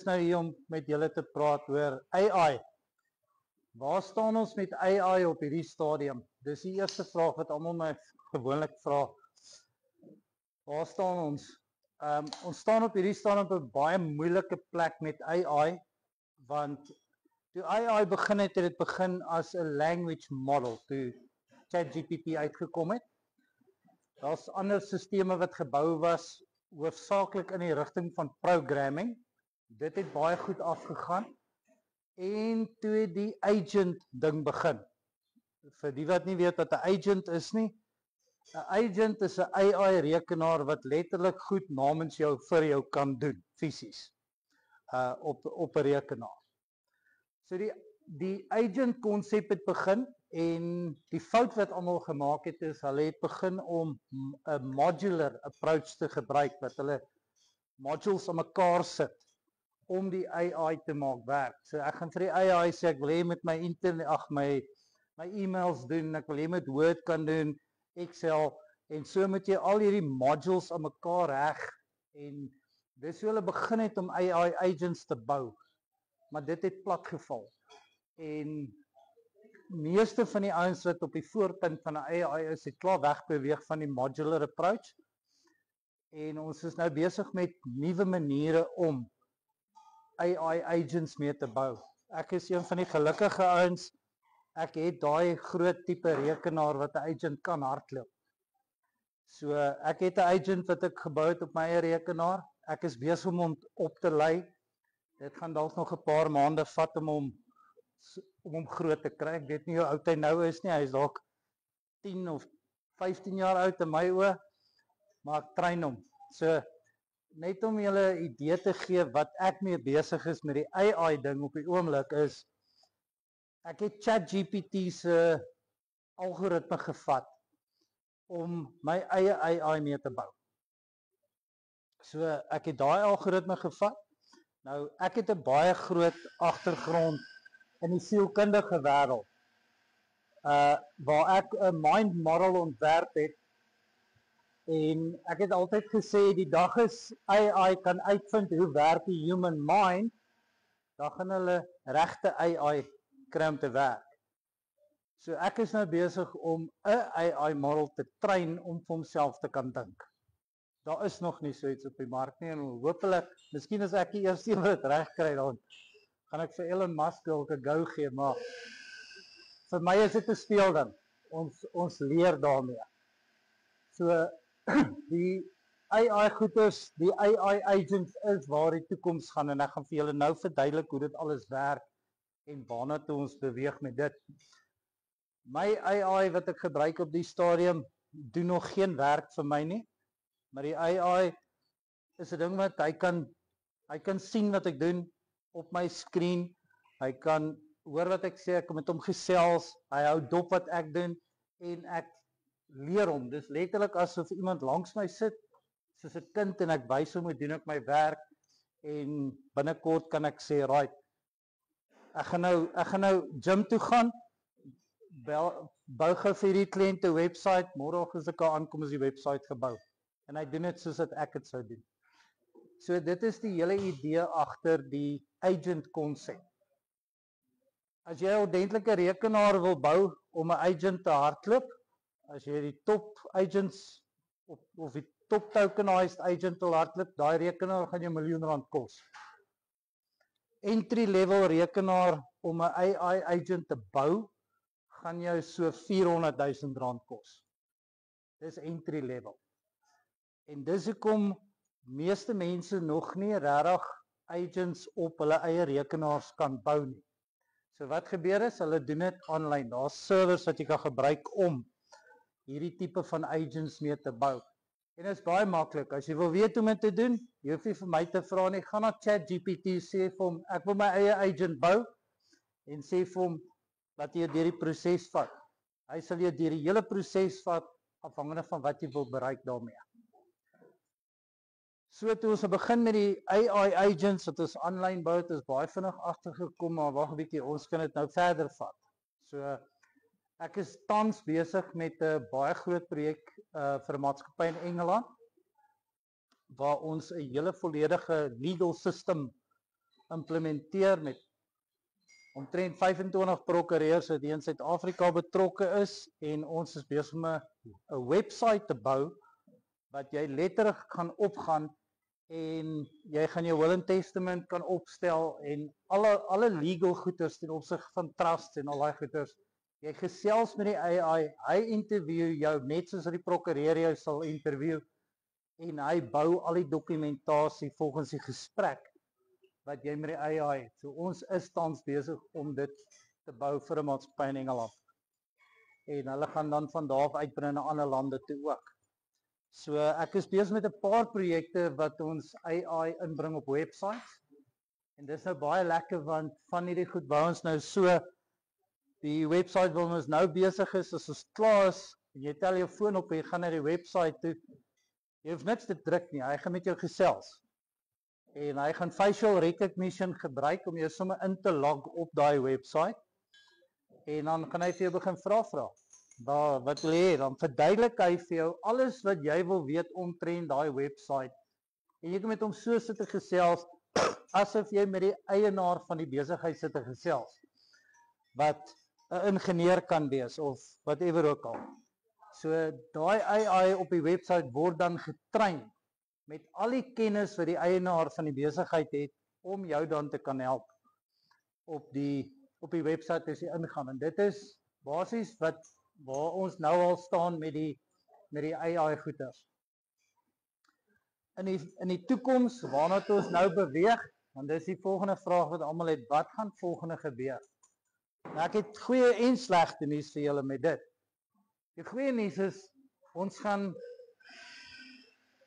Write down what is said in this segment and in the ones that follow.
Nou hier om met julle te praat oor AI. Waar staan ons met AI op hierdie stadium? Dis die eerste vraag wat almal my gewoonlik vra. Waar staan ons? Ons staan op hierdie stadium op 'n baie moeilike plek met AI, want toe AI begin het dit begin as 'n language model, toe ChatGPT uitgekom het. Daar's ander sisteme wat gebou was hoofsaaklik in die rigting van programming. Dit het baie goed afgegaan. En toe het die agent ding begin. Vir die wat nie weet wat 'n agent is nie, 'n agent is 'n AI rekenaar wat letterlik goed namens jou vir jou kan doen, fisies. Op 'n rekenaar. So die agent konsep het begin en die fout wat almal gemaak het is hulle het begin om 'n modular approach te gebruik wat hulle modules aan mekaar sit om die AI te maak werk. So ek gaan vir die AI sê ek wil hê met my internet, my e-mails doen, ek wil hê met Word kan doen, Excel, en so moet jy al hierdie modules aan mekaar reg, en dis hoe hulle begin het om AI agents te bou. Maar dit het plat geval. En meeste van die ouens wat op die voorpunt van 'n AI is, het klaar wegbeweeg van die modular approach. En ons is nou besig met nuwe maniere om AI agents mee te bou. Ek is een van die gelukkige ouens. Ek het daai groot tipe rekenaar wat 'n agent kan hardloop. So ek het 'n agent wat ek gebou het op my eie rekenaar. Ek is besig om hom op te lei. Dit gaan dalk nog 'n paar maande vat om hom groot te kry. Ek weet nie hoe oud hy nou is nie. Hy is dalk 10 of 15 jaar oud in my oë, maar ek train hom. So net om julle 'n idee te gee wat ek mee besig is met die AI ding op die oomblik is, ek het ChatGPT se algoritme gevat om my eie AI mee te bou. So ek het daai algoritme gevat. Nou ek het 'n baie groot agtergrond in die sielkundige wêreld. Waar ek 'n mind model ontwerp het. En ek het altyd gesê die dag is AI kan uitvind hoe werk die human mind, dan gaan hulle regte AI kry om te werk. So ek is nou besig om 'n AI model te train om vir homself te kan dink. Daar is nog nie so iets op die mark nie en hopelik, miskien as ek die eerste een wat reg kry, dan gaan ek vir Elon Musk ook 'n go gee, maar vir my is dit 'n speelding. Ons leer daarmee. So die AI goeders, die AI agents is waar die toekoms gaan en ek gaan vir julle nou verduidelik hoe dit alles werk en waarna toe ons beweeg met dit. My AI wat ek gebruik op die stadium doen nog geen werk vir my nie, maar die AI is 'n ding wat hy kan sien wat ek doen op my skerm. Hy kan hoor wat ek sê, ek kan met hom gesels, hy hou dop wat ek doen en ek leer hom. Dis letterlik asof iemand langs my sit, soos 'n kind en ek wys hom hoe doen ek my werk en binnekort kan ek sê, right, ek gaan nou gym toe gaan, bou gou vir hierdie kliënt 'n webwerf, môreoggend as ek daar aankom is die webwerf gebou. En hy doen dit soos wat ek dit sou doen. So dit is die hele idee agter die agent konsep. As jy 'n ordentlike rekenaar wil bou om 'n agent te hardloop, as jy die top agents of die top tokenized agent wil hardloop, daai rekenaar gaan jou R1 miljoen kos. Entry level rekenaar om 'n AI agent te bou, gaan jou so R400,000 kos. Dis entry level. En dis hoekom meeste mense nog nie regtig agents op hulle eie rekenaars kan bou nie. So wat gebeur is, hulle doen dit aanlyn. Daar's servers wat jy kan gebruik om hierdie tipe van agents mee te bou. En dit is baie maklik. As jy wil weet hoe om dit te doen, jy hoef nie vir my te vra nie. Gaan na ChatGPT, sê vir hom, ek wil my eie agent bou en sê vir hom dat jy deur die proses vat. Hy sal jou deur die hele proses vat afhangende van wat jy wil bereik daarmee. So toe ons begin met die AI agents wat ons aanlyn bou, het ons baie vinnig agtergekom, maar wag 'n bietjie, ons kan dit nou verder vat. So ek is tans besig met 'n baie groot projek vir 'n maatskappy in Engeland waar ons 'n hele volledige legal system implementeer met omtrent 25 prokureurs wat hier in Suid-Afrika betrokke is en ons is besig om 'n website te bou wat jy letterlik gaan opgaan en jy gaan jou will and testament kan opstel en alle legal goeders ten opsigte van trusts en al daai goeders. Jy gesels met die AI, hy interview jou net soos die prokureur jou sal interview en hy bou al die dokumentasie volgens die gesprek wat jy met die AI het. So ons is tans besig om dit te bou vir 'n maatskappy in Engeland. En hulle gaan dan van daar af uitbrei na ander lande toe ook. So ek is besig met 'n paar projekte wat ons AI inbring op websites. En dis nou baie lekker want van hierdie goed wou ons nou so die website waar ons nou besig is as ons klaar is en jy tel jou foon op en jy gaan na die website toe. Jy hoef niks te druk nie, hy gaan met jou gesels. En hy gaan facial recognition gebruik om jou sommer in te log op daai website. En dan gaan hy vir jou begin vra. Wat wil jy hê? Dan verduidelik hy vir jou alles wat jy wil weet omtrent daai website. En jy kan met hom so sit te gesels asof jy met die eienaar van die besigheid sit te gesels. Wat 'n ingenieur kan wees of whatever ook al. So daai AI op die website word dan getrein met al die kennis wat die eienaar van die besigheid het om jou dan te kan help op die website as jy ingaan. En dit is basies waar ons nou al staan met die AI goeders. In die toekoms waarna toe ons nou beweeg, want dis die volgende vraag wat almal het, wat gaan volgende gebeur? Nou ek het goeie en slegte nuus vir julle met dit. Die goeie nuus is ons gaan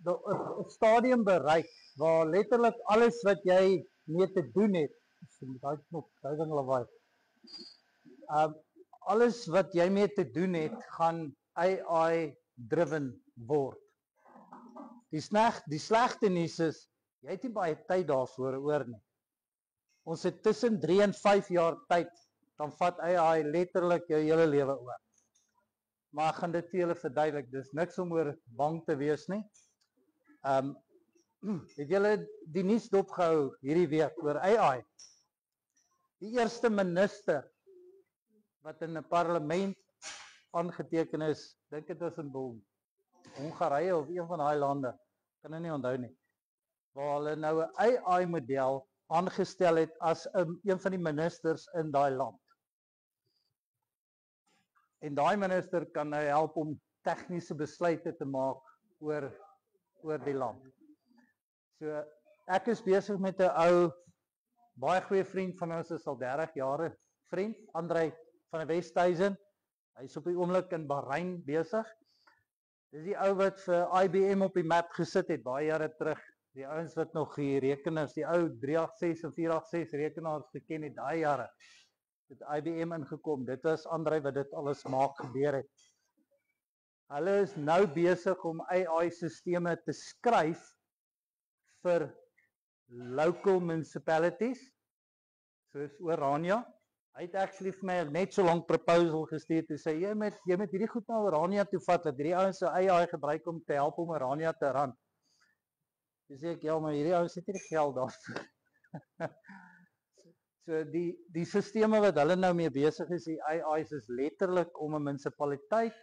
'n stadium bereik waar letterlik alles wat jy mee te doen het, daai knop, daai ding lawaai. Alles wat jy mee te doen het, gaan AI driven word. Die slegte nuus is jy het nie baie tyd daarvoor oor nie. Ons het tussen 3 en 5 jaar tyd, dan vat AI letterlik jou hele lewe oor. Maar ek gaan dit vir julle verduidelik, dis niks om oor bang te wees nie. Het julle die nuus dopgehou hierdie week oor AI? Die eerste minister wat in 'n parlement aangeteken is, dink dit was in Hongarye of een van daai lande, kan ek nie onthou nie, waar hulle nou 'n AI model aangestel het as een van die ministers in daai land. En daai minister kan nou help om tegniese besluite te maak oor die land. So ek is besig met 'n ou baie goeie vriend van ons, is al 30 jaar vriend, Andrei van die Westhuizen. Hy is op die oomblik in Bahrein besig. Dis die ou wat vir IBM op die map gesit het baie jare terug. Die ouens wat nog die rekenaars, die ou 386 en 486 rekenaars geken het daai jare. Het IBM ingekom. Dit was Andrei wat dit alles maak gebeur het. Hulle is nou besig om AI-sisteme te skryf vir local municipalities, soos Orania. Hy het actually vir my net so lank proposal gestuur te sê, jy moet hierdie goed na Orania toe vat, dat hierdie ouens se AI gebruik om te help om Orania te run. Dis ek, ja, maar hierdie ouens het nie die geld daarvoor. So die sisteme wat hulle nou mee besig is, die AI's is letterlik om 'n munisipaliteit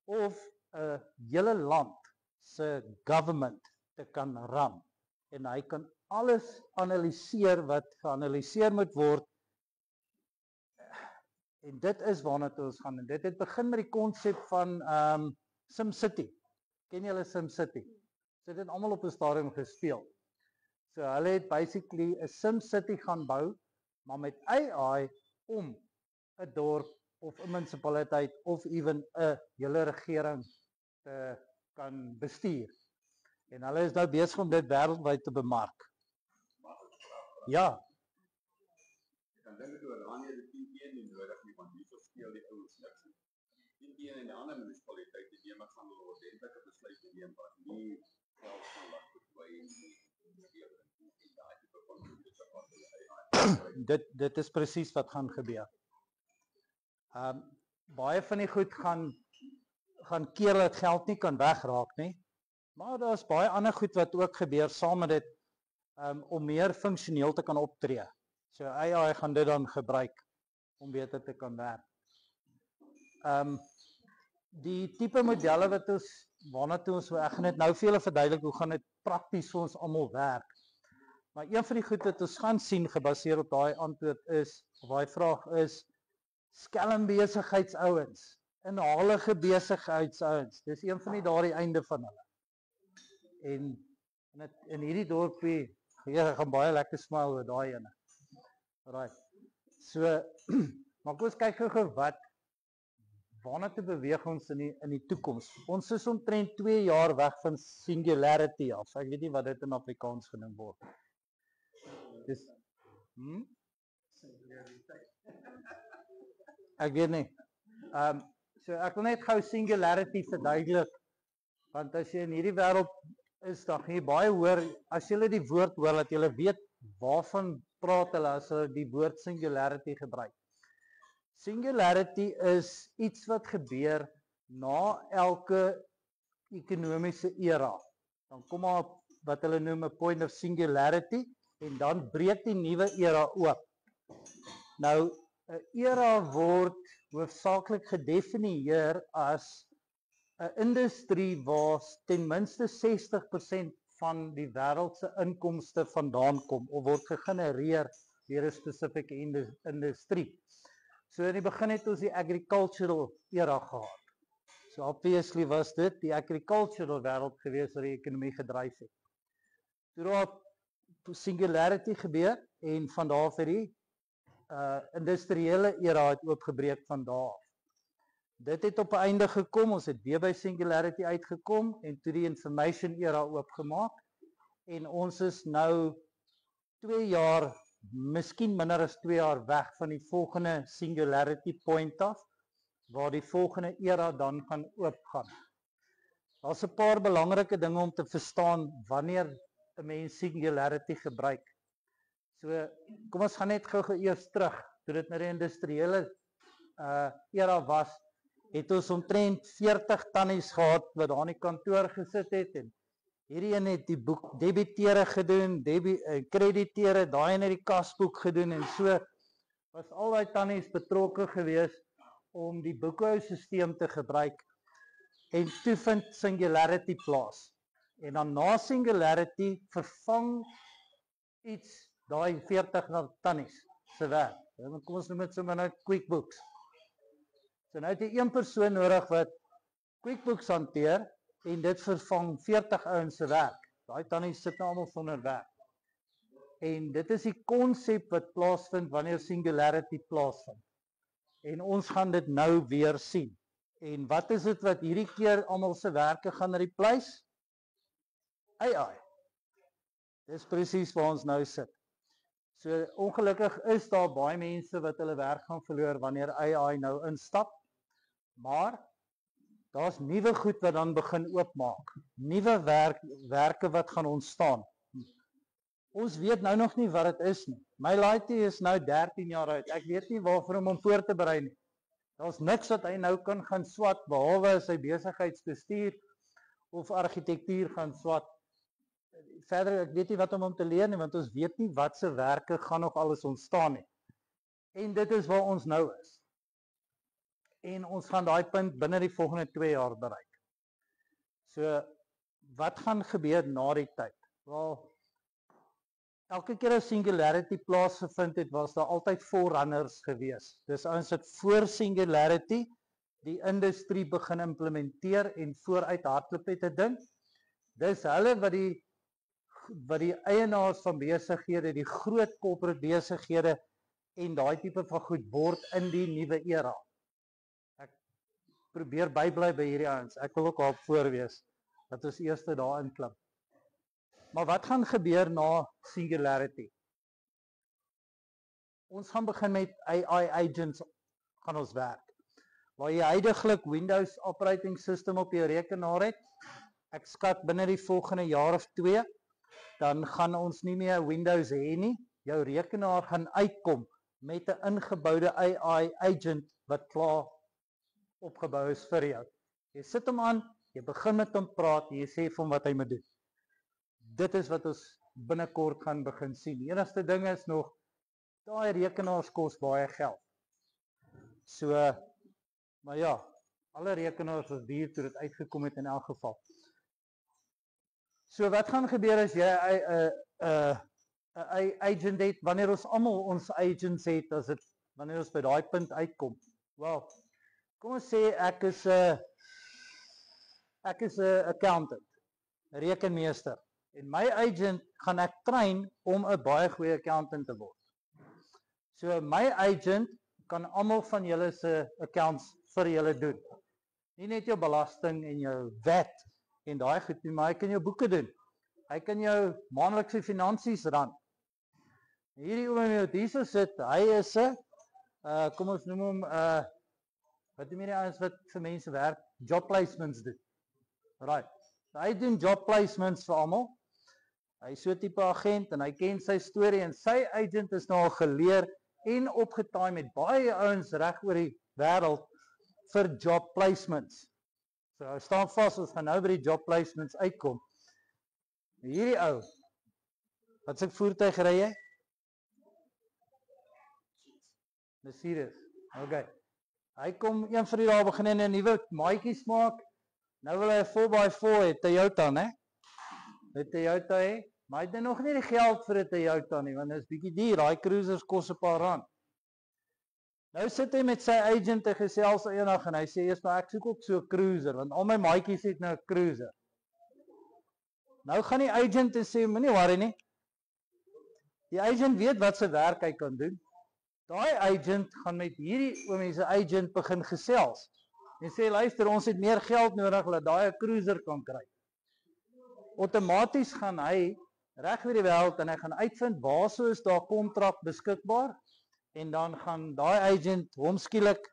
of 'n hele land se government te kan run. En hy kan alles analiseer wat geanaliseer moet word. En dit is waarna toe ons gaan. En dit het begin met die konsep van SimCity. Ken julle SimCity? So dit het almal op 'n stadium gespeel. So hulle het basically 'n SimCity gaan bou, maar met AI om 'n dorp of 'n munisipaliteit of ewen 'n hele regering te kan bestuur. En hulle is nou besig om dit wêreldwyd te bemark. Ja. Ek kan dink dat Oranje die 10 keer nie nodig nie, want hierso speel die ouens niks nie. 10 keer in die ander munisipaliteite neem ek gaan hulle ordentlike besluite neem wat nie geld van laat verdwy nie. Dit is presies wat gaan gebeur. Baie van die goed gaan keer dat geld nie kan wegraak nie. Maar daar's baie ander goed wat ook gebeur saam met dit. om meer funksioneel te kan optree. So AI gaan dit dan gebruik om beter te kan werk. Die tipe modelle wat ons waarna toe ons ek gaan dit nou vir julle verduidelik hoe gaan dit prakties vir ons almal werk. Maar een van die goed wat ons gaan sien gebaseer op daai antwoord is of daai vraag is skelm besigheidsouens, inhalige besigheidsouens. Dis een van die daardie einde van hulle. En in hierdie dorpie ek gaan baie lekker smile oor daai ene. Right. So maar kom ons kyk gou waarna toe beweeg ons in die toekoms. Ons is omtrent 2 jaar weg van singularity af. Ek weet nie wat dit in Afrikaans genoem word. Dis Ek weet nie. So ek wil net gou singularity verduidelik. Want as jy in hierdie wêreld is, dan gaan jy baie hoor, as jy die woord hoor, dat jy weet waarvan praat hulle as hulle die woord singularity gebruik. Singularity is iets wat gebeur na elke ekonomiese era. Dan kom maar wat hulle noem 'n point of singularity en dan breek die nuwe era oop. Nou 'n era word hoofsaaklik gedefinieer as 'n industrie waar ten minste 60% van die wêreld se inkomste vandaan kom of word gegenereer deur 'n spesifieke industrie. So in die begin het ons die agricultural era gehad. So obviously was dit die agricultural wêreld gewees wat die ekonomie gedryf het. Toe daar singularity gebeur en van daar af het die industriële era het oopgebreek van daar af. Dit het op 'n einde gekom, ons het weer by singularity uitgekom en toe die information era oopgemaak en ons is nou 2 jaar, miskien minder as 2 jaar weg van die volgende singularity point af, waar die volgende era dan gaan oopgaan. Daar's 'n paar belangrike dinge om te verstaan wanneer 'n mens singularity gebruik. So, kom ons gaan net gou eers terug, toe dit nou die industriële era was, het ons omtrent 40 tannies gehad wat daar in die kantoor gesit het en hierdie een het die boek debiteure gedoen, krediteure, daai een het die kasboek gedoen en so was al daai tannies betrokke gewees om die boekhousisteem te gebruik en toe vind singularity plaas. En dan na singularity vervang iets daai 40 tannies se werk. Kom ons noem dit sommer nou QuickBooks. So nou het jy een persoon nodig wat QuickBooks hanteer en dit vervang 40 ouens se werk. Daai tannies sit nou almal sonder werk. En dit is die konsep wat plaasvind wanneer singularity plaasvind. En ons gaan dit nou weer sien. En wat is dit wat hierdie keer almal se werke gaan replace? AI. Dis presies waar ons nou sit. So ongelukkig is daar baie mense wat hulle werk gaan verloor wanneer AI nou instap. Maar daar's nuwe goed wat dan begin oopmaak. Nuwe werke wat gaan ontstaan. Ons weet nou nog nie wat dit is nie. My laaitie is nou 13 jaar oud. Ek weet nie waarvoor om hom voor te berei nie. Daar's niks wat hy nou kan gaan swat behalwe sy besigheidsbestuur of argitektuur gaan swat. Verder ek weet nie wat om hom te leer nie want ons weet nie wat se werke gaan nog alles ontstaan nie. En dit is waar ons nou is. En ons gaan daai punt binne die volgende 2 jaar bereik. So wat gaan gebeur na die tyd? Wel, elke keer as singularity plaasgevind het, was daar altyd forerunners gewees. Dis ouens wat voor singularity die industrie begin implementeer en vooruit hardloop het 'n ding. Dis hulle wat die eienaars van besighede, die groot corporate besighede en daai tipe van goed word in die nuwe era. Ek probeer bybly by hierdie ouens. Ek wil ook daar voor wees dat ons eers daarin klim. Maar wat gaan gebeur na singularity? Ons gaan begin met AI agents gaan ons werk. Waar jy huidiglik Windows operating system op jou rekenaar het, ek skat binne die volgende jaar of 2, dan gaan ons nie meer Windows hê nie. Jou rekenaar gaan uitkom met 'n ingeboude AI agent wat klaar opgebou is vir jou. Jy sit hom aan, jy begin met hom praat en jy sê vir hom wat hy moet doen. Dit is wat ons binnekort gaan begin sien. Die enigste ding is nog, daai rekenaars kos baie geld. So, maar ja, alle rekenaars was duur toe dit uitgekom het in elk geval. So wat gaan gebeur as jy 'n agent het, wanneer ons almal ons agents het, wanneer ons by daai punt uitkom? Wel, kom ons sê ek is 'n accountant, 'n rekenmeester, en my agent gaan ek train om 'n baie goeie accountant te word. So my agent kan almal van julle se accounts vir julle doen. Nie net jou belasting en jou VAT en daai goed nie, maar hy kan jou boeke doen. Hy kan jou maandelikse finansies ran. Hierdie oomie wat hierso sit, hy is 'n kom ons noem hom wat noem jy die ouens wat vir mense werk, job placements doen. Right. So hy doen job placements vir almal. Hy is so 'n tipe agent en hy ken sy storie en sy agent is nou al geleer en opgetaai met baie ouens reg oor die wêreld vir job placements. So staan vas, ons gaan nou by die job placements uitkom. Hierdie ou, wat se voertuig ry jy? Mercedes. Okay. Hy kom een van die dae begin in 'n nuwe maatjies maak. Nou wil hy 'n 4x4 hê, Toyota, né? 'n Toyota hê, maar hy het nog nie die geld vir 'n Toyota nie, want dit is bietjie duur. Daai cruisers kos 'n paar rand. Nou sit hy met sy agent te gesels eendag en hy sê eers maar ek soek ook so 'n cruiser, want al my maatjies het nou 'n cruiser. Nou gaan die agent en sê moenie worry nie. Die agent weet wat sy werk hy kan doen. Daai agent gaan met hierdie oomie se agent begin gesels. En sê luister, ons het meer geld nodig dat daai 'n cruiser kan kry. Outomaties gaan hy reg oor die wêreld en hy gaan uitvind waar sou is daar kontrak beskikbaar en dan gaan daai agent hom skielik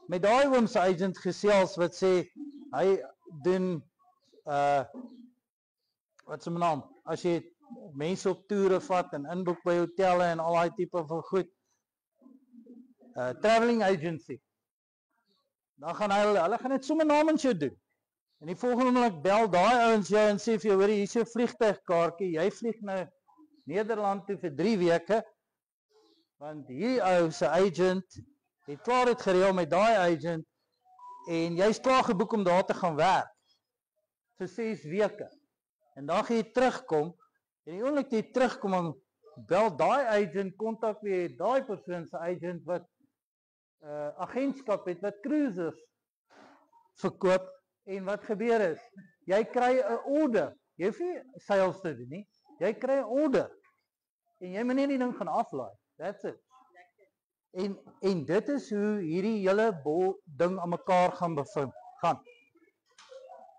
met daai oom se agent gesels wat sê hy doen wat se naam, as jy mense op toere vat en inboek by hotelle en al daai tipe van goed, travelling agency, dan gaan hulle gaan dit sommer namens jou doen. En die volgende oomblik bel daai ouens jou en sê vir jou, hoor, hier is jou vliegtuigkaartjie, jy vlieg nou Nederland toe vir 3 weke, want hierdie ou se agent het klaar dit gereël met daai agent en jy's klaar geboek om daar te gaan werk vir 6 weke. En dan gaan jy terugkom en die oomblik jy terugkom en bel daai agent, kontak weer daai persoon se agent wat agentskap het wat cruises verkoop en wat gebeur is, jy kry 'n order. Jy hoef nie sales te doen nie. Jy kry 'n order en jy moet net die ding gaan aflaai. That's it. En dit is hoe hierdie hele ding aan mekaar gaan gaan.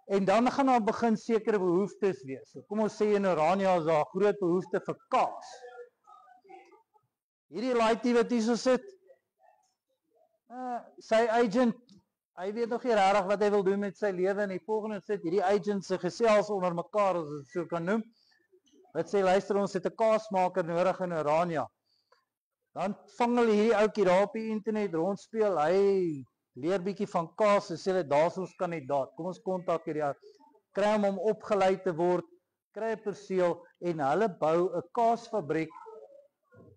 En dan gaan daar begin sekere behoeftes wees. So kom ons sê in Orania is daar 'n groot behoefte vir kaas. Hierdie laaitie wat hierso sit, sy agent, hy weet nog nie regtig wat hy wil doen met sy lewe en die volgende sit hierdie agent se gesels onder mekaar, as dit so kan noem. Wat sê luister, ons het 'n kaasmaker nodig in Orania. Dan vang hulle hierdie ouetjie daar op die internet rondspeel. Hy leer bietjie van kaas en sê hulle daar's ons kandidaat. Kom ons kontak hierdie ou. Kry hom om opgelei te word, kry 'n perseel en hulle bou 'n kaasfabriek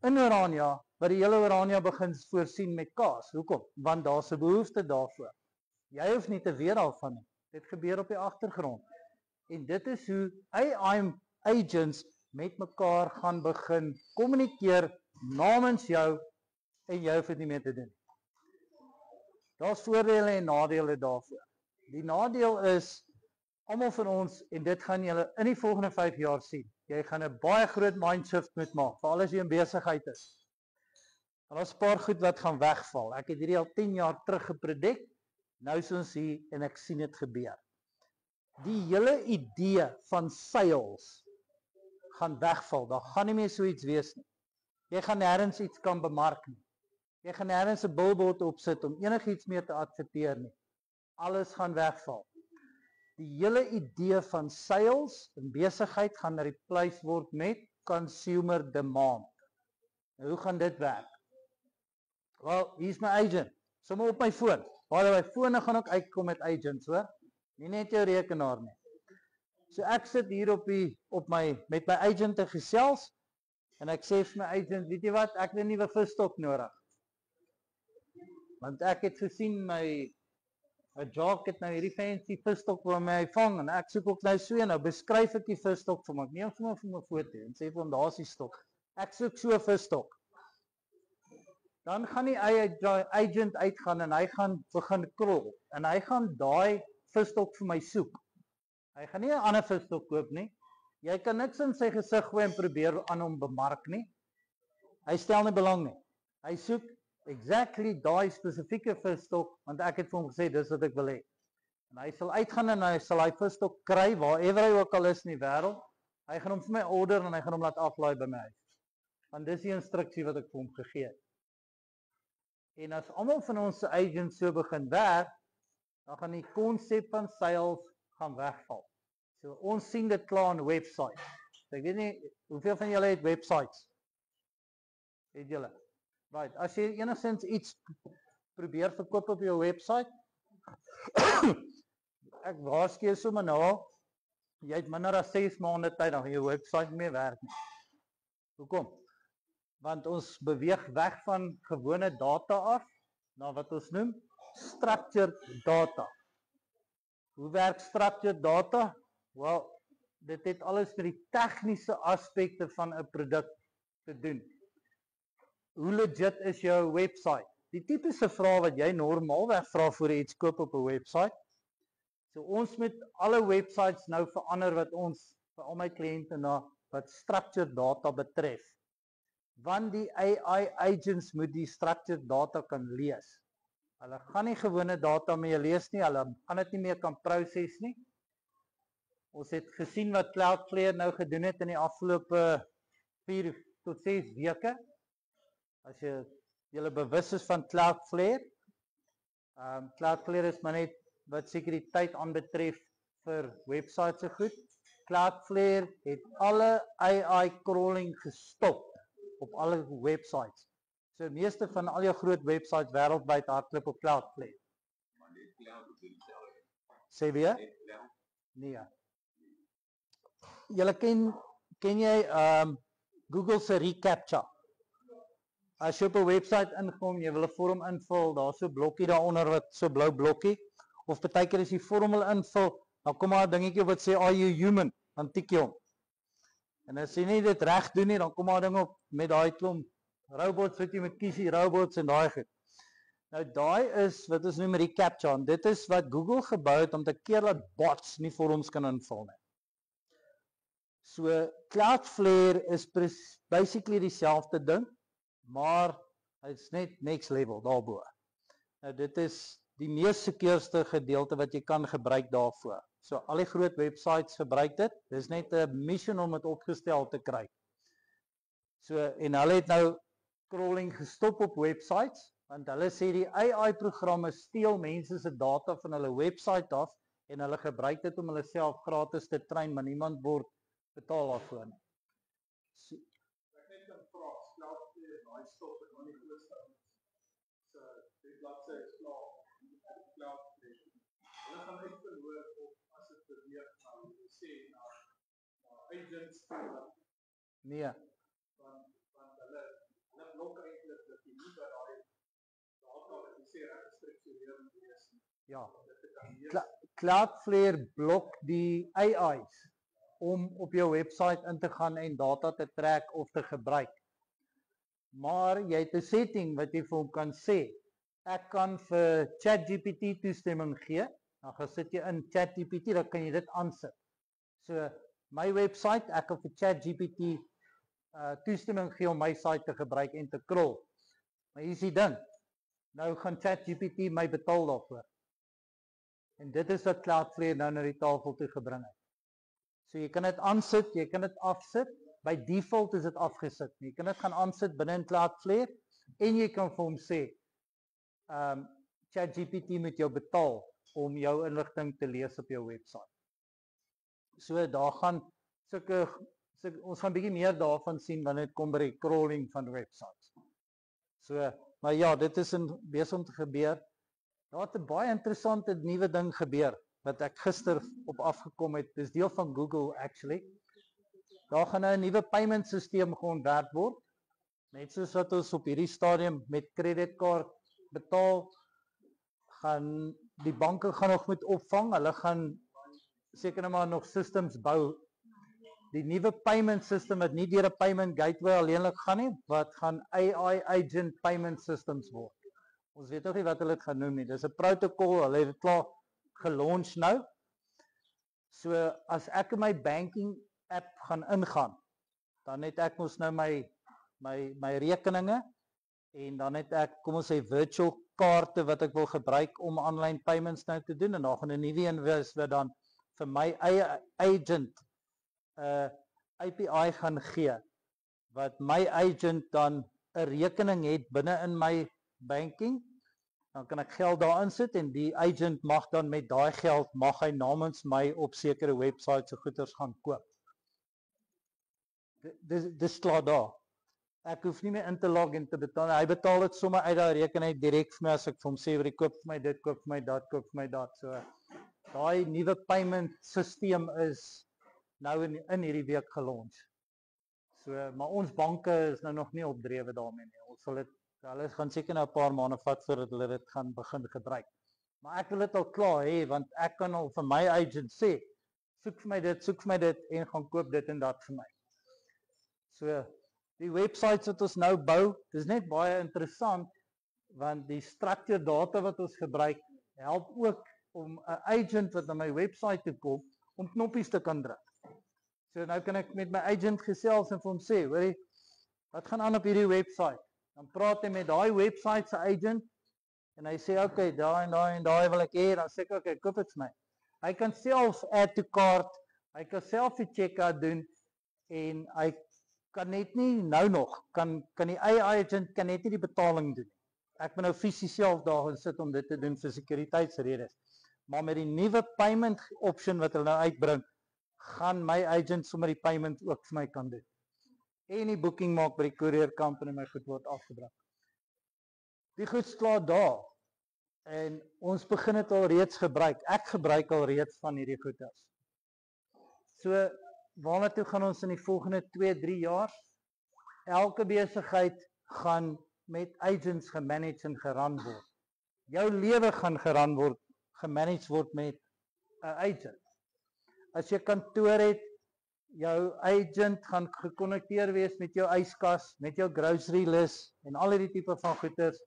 in Orania wat die hele Orania begin voorsien met kaas. Hoekom? Want daar's 'n behoefte daarvoor. Jy hoef nie te weet daarvan nie. Dit gebeur op die agtergrond. En dit is hoe AI agents met mekaar gaan begin kommunikeer namens jou en jy hoef dit nie meer te doen. Daar's voordele en nadele daarvoor. Die nadeel is, almal van ons, en dit gaan julle in die volgende 5 jaar sien, jy gaan 'n baie groot mindshift moet maak, veral as jy in besigheid is. En daar's 'n paar goed wat gaan wegval. Ek het hierdie al 10 jaar terug gepredik, nou is ons hier en ek sien dit gebeur. Die hele idee van sales gaan wegval, daar gaan nie meer so iets wees nie. Jy gaan nêrens iets kan bemark nie. Jy gaan nêrens 'n billboard opsit om enigiets mee te adverteer nie. Alles gaan wegval. Die hele idee van sales en besigheid gaan replace word met consumer demand. Nou, hoe gaan dit werk? Wel, hier's my agent. Sommer op my foon. Waar my fone gaan ook uitkom met agents, hoor. Nie net jou rekenaar nie. So ek sit hier met my agent te gesels en ek sê vir my agent, weet jy wat, ek het 'n nuwe visstok nodig. Want ek het gesien my 'n jock het nou hierdie fancy visstok vir my vang en ek soek ook nou so nou beskryf ek die visstok vir my. Ek neem sommer vir my foto en sê vir hom daar's die stok. Ek soek so 'n visstok. Dan gaan die agent uitgaan en hy gaan begin krol en hy gaan daai visstok vir my soek. Hy gaan nie 'n ander visstok koop nie. Jy kan niks in sy gesig gooi en probeer aan hom bemark nie. Hy stel nie belang nie. Hy soek exactly daai spesifieke visstok want ek het vir hom gesê dis wat ek wil hê. En hy sal uitgaan en hy sal hy visstok kry waarever hy ook al is in die wêreld. Hy gaan hom vir my order en hy gaan hom laat aflaai by my huis. Want dis die instruksie wat ek vir hom gegee het. En as almal van ons se agents so begin werk, dan gaan die konsep van sales gaan wegval. So ons sien dit klaar in websites. So ek weet nie hoeveel van julle het websites. Het julle? Right, as jy enigstens iets probeer verkoop op jou website, ek waarsku sommer nou, jy het minder as 6 maande tyd dan jou website nie meer werk nie. Hoekom? Want ons beweeg weg van gewone data af na wat ons noem structured data. Hoe werk structured data? Wel, dit het alles met die tegniese aspekte van 'n produk te doen. Hoe legit is jou website? Die tipiese vraag wat jy normaalweg vra voor jy iets koop op 'n website. So ons moet alle websites nou verander wat ons vir al my kliënte na wat structured data betref. Want die AI agents moet die structured data kan lees. Hulle gaan nie gewone data meer lees nie, hulle gaan dit nie meer kan proses nie. Ons het gesien wat Cloudflare nou gedoen het in die afgelope 4 tot 6 weke. As julle bewus is van Cloudflare, Cloudflare is maar net wat sekuriteit aanbetref vir websites se goed. Cloudflare het alle AI crawling gestop op alle websites. So meeste van al jou groot websites wêreldwyd hardloop op Cloudflare. Maar net Cloud is dieselfde. Sê weer? Net Cloud. Nee. Julle ken jy Google se reCAPTCHA? As jy op 'n website inkom, jy wil 'n vorm invul, daar's so 'n blokkie daaronder wat so blou blokkie of partykeer as jy vorm wil invul, dan kom maar 'n dingetjie wat sê are you human? Dan tik jy hom. En as jy nie dit reg doen nie, dan kom maar 'n ding op met daai klomp robots wat jy moet kies, die robots en daai goed. Nou daai is wat ons noem reCAPTCHA en dit is wat Google gebou het om te keer dat bots nie vorms kan invul nie. So Cloudflare is basically dieselfde ding, maar hy's net next level daarbo. Nou dit is die mees sekurste gedeelte wat jy kan gebruik daarvoor. So al die groot websites gebruik dit. Dis net 'n mission om dit opgestel te kry. So en hulle het nou crawling gestop op websites want hulle sê die AI programme steel mense se data van hulle website af en hulle gebruik dit om hulle self gratis te train, maar niemand word betaal daarvoor nie. So, ek net 'n vraag, Cloudflare daai stop het nog nie gestaan. So die bladsy is klaar. Cloudflare. Hulle gaan net verloor op as dit beweeg na sê na agents toe. nee. Want hulle blok eintlik dat jy nie by daai data wat jy sê gestruktureer moet wees nie. Ja. Dit te kan lees. Cloudflare blok die AI's om op jou website in te gaan en data te trek of te gebruik. Maar jy het 'n setting wat jy vir hom kan sê. Ek kan vir ChatGPT toestemming gee. Dan gaan sit jy in ChatGPT, dan kan jy dit aansit. So my website, ek kan vir ChatGPT toestemming gee om my site te gebruik en te crawl. Maar hier is die ding. Nou gaan ChatGPT my betaal daarvoor. En dit is wat Cloudflare nou na die tafel toe gebring het. So jy kan dit aansit, jy kan dit afsit. By default is dit afgesit. Jy kan dit gaan aansit binne in Cloudflare en jy kan vir hom sê ChatGPT moet jou betaal om jou inligting te lees op jou website. So daar gaan ons gaan bietjie meer daarvan sien wanneer dit kom by die crawling van websites. So, maar ja, dit is besig om te gebeur. Daar het 'n baie interessante nuwe ding gebeur. wat ek gister op afgekom het, dis deel van Google actually. Daar gaan nou 'n nuwe payment stelsel geontwerp word, net soos wat ons op hierdie stadium met kredietkaart betaal, gaan die banke gaan nog moet opvang, hulle gaan seker maar nog systems bou. Die nuwe payment system wat nie deur 'n payment gateway alleenlik gaan nie, wat gaan AI agent payment systems word. Ons weet nog nie wat hulle dit gaan noem nie. Dis 'n protokol, hulle het dit klaar gelaunch nou. So as ek in my banking app gaan ingaan, dan het ek mos nou my rekeninge en dan het ek, kom ons sê, virtual kaarte wat ek wil gebruik om online payments nou te doen, en dan gaan 'n nuwe een wees wat dan vir my eie agent API gaan gee, wat my agent dan 'n rekening het binne in my banking, dan kan ek geld daarin sit en die agent mag dan met daai geld, mag hy namens my op sekere websites se goederes gaan koop. Dis klaar daar. Ek hoef nie meer in te log en te betaal. Hy betaal dit sommer uit daai rekening direk vir my as ek vir hom sê, koop vir my dit, koop vir my dat, koop vir my dat. So daai nuwe payment stelsel is nou in hierdie week gelaunch. So maar ons banke is nou nog nie opdrewe daarmee nie. Ons sal dit, hulle gaan seker nou 'n paar maande vat voordat hulle dit gaan begin gebruik. Maar ek wil dit al klaar hê, want ek kan al vir my agent sê, soek vir my dit en gaan koop dit en dat vir my. So die websites wat ons nou bou, dis net baie interessant, want die structured data wat ons gebruik, help ook om 'n agent wat na my website toe kom, om knoppies te kan druk. So nou kan ek met my agent gesels en vir hom sê, hoorie, wat gaan aan op hierdie website? Dan praat hy met daai website se agent, en hy sê, okay, daai en daai wil ek hê, dan sê ek, okay, koop dit vir my. Hy kan self add to cart, hy kan self die checkout doen, en hy kan net nie nou nog, kan die AI agent kan net nie die betaling doen. Ek moet nou fisies self daar gaan sit om dit te doen vir sekuriteitsredes. Maar met die nuwe payment option wat hulle nou uitbring, gaan my agent sommer die payment ook vir my kan doen. En die booking maak by die courier company en my goed word afgebring. Die goed is klaar daar. En ons begin dit al reeds gebruik. Ek gebruik al reeds van hierdie goedes. So waarna toe gaan ons in die volgende 2-3 jaar? Elke besigheid gaan met agents gemanage en geran word. Jou lewe gaan geran word, gemanage word met 'n agent. As jy kantoor het, jou agent gaan gekonnekteer wees met jou yskas, met jou grocery list en al die tipe van goeders.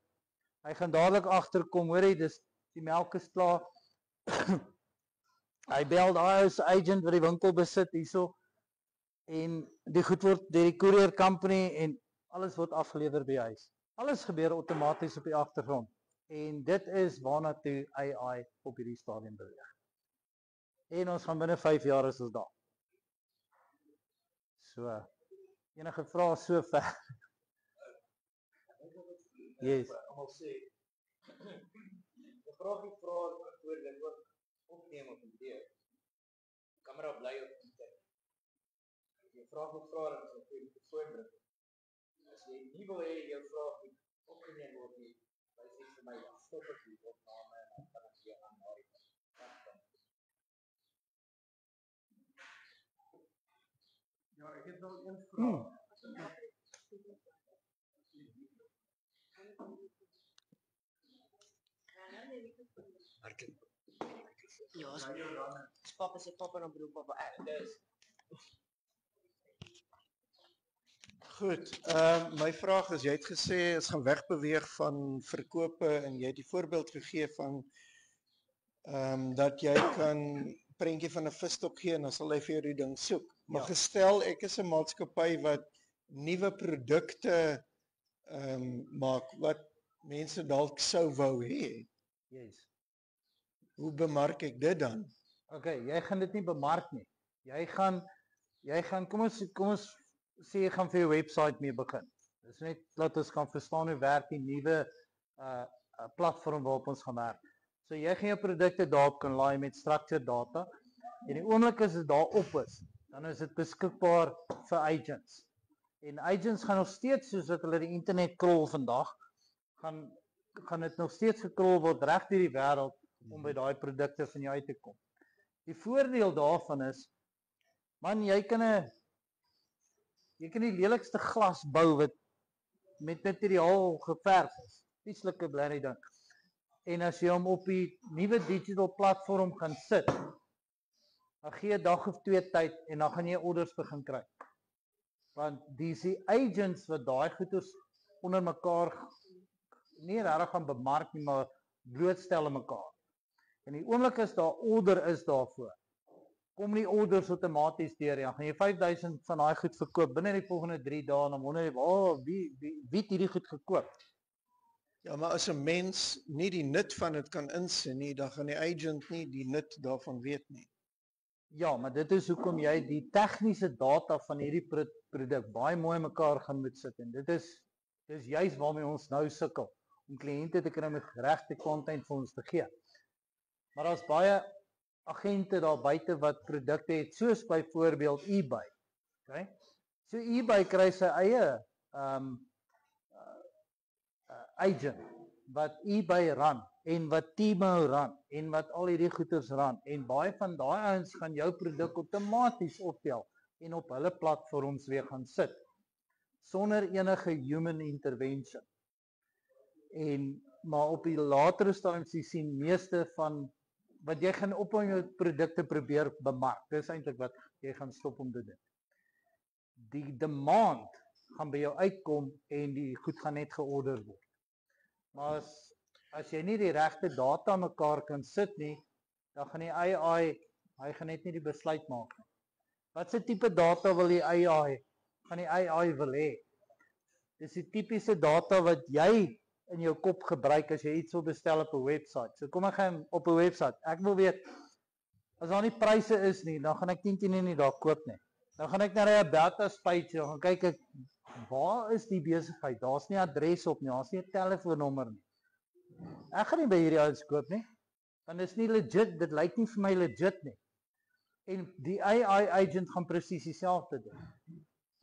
Hy gaan dadelik agterkom, hoorie, dis die melk is klaar. Hy bel daai ou se agent wat die winkel besit hierso, en die goed word deur die courier company en alles word afgelewer by huis. Alles gebeur outomaties op die agtergrond. En dit is waarna toe AI op hierdie stadium beweeg. En ons gaan binne 5 jaar is ons daar. So, enige vrae so ver? Yes. Almal sê, die vraag oor dit ook opneem op die deur. Kamera bly op die tyd. As jy vraag dan sal jy die persoon bring. As jy nie wil hê jou vraag moet opgeneem word nie, dan sê vir my, stop ek die opname en dan kan ek weer aan na die kant. Ja, ek het wel een vraag. Ja, papa sê papa en broer papa ek. Goed, my vraag is, jy het gesê, ons gaan wegbeweeg van verkope en jy het die voorbeeld gegee van dat jy kan prentjie van 'n visstok gee en dan sal hy vir jou die ding soek. Maar Ja. gestel ek is 'n maatskappy wat nuwe produkte maak wat mense dalk sou wou hê. Yes. Hoe bemark ek dit dan? Okay, jy gaan dit nie bemark nie. Jy gaan kom ons sê jy gaan vir jou website mee begin. Dis net laat ons kan verstaan hoe werk die nuwe platform waarop ons gaan werk. So jy gaan jou produkte daarop kan laai met structured data. En die oomblik as dit daarop is, dan is dit beskikbaar vir agents. En agents gaan nog steeds, soos wat hulle die internet krol vandag, gaan dit nog steeds gekrol word reg deur die wêreld om by daai produkte van jou uit te kom. Die voordeel daarvan is, man, jy kan die lelikste glas bou wat met materiaal geverf is. Vieslike blerrie ding. En as jy hom op die nuwe digital platform gaan sit, dan gee 'n dag of 2 tyd en dan gaan jy orders begin kry. Want dis die agents wat daai goeders onder mekaar nie regtig gaan bemark nie, maar blootstel aan mekaar. En die oomblik as daar order is daarvoor, kom die orders outomaties deur. Dan gaan jy 5000 van daai goed verkoop binne die volgende 3 dae en dan wonder jy, wie het hierdie goed gekoop? Ja, maar as 'n mens nie die nut van dit kan insien nie, dan gaan die agent nie die nut daarvan weet nie. Ja, maar dit is hoekom jy die tegniese data van hierdie produk baie mooi mekaar gaan moet sit. En dis juis waarmee ons nou sukkel, om kliënte te kry met regte content vir ons te gee. Maar daar's baie agente daar buite wat produkte het, soos byvoorbeeld eBay. Okay? So eBay kry sy eie agent wat eBay run en wat Temu run en wat al hierdie goeders run en baie van daai ouens gaan jou produk outomaties optel en op hulle platforms weer gaan sit sonder enige human intervention. Maar op die latere stadiums sien meeste van wat jy gaan op jou produkte probeer bemark. Dis eintlik wat jy gaan stop om te doen. Die demand gaan by jou uitkom en die goed gaan net georder word. Maar as jy nie die regte data mekaar kan sit nie, dan gaan die AI, hy gaan net nie die besluit maak nie. Wat se tipe data wil die AI? Gaan die AI wil hê? Dis die tipiese data wat jy in jou kop gebruik as jy iets wil bestel op 'n webwerf. So kom ek gaan op 'n webwerf. Ek wil weet as daar nie pryse is nie, dan gaan ek nie daar koop nie. Dan gaan ek na die about us page, dan gaan kyk ek waar is die besigheid? Daar's nie adres op nie, daar's nie 'n telefoonnommer nie. Ek gaan nie by hierdie ouens koop nie. Want dit is nie legit, dit lyk nie vir my legit nie. En die AI agent gaan presies dieselfde doen.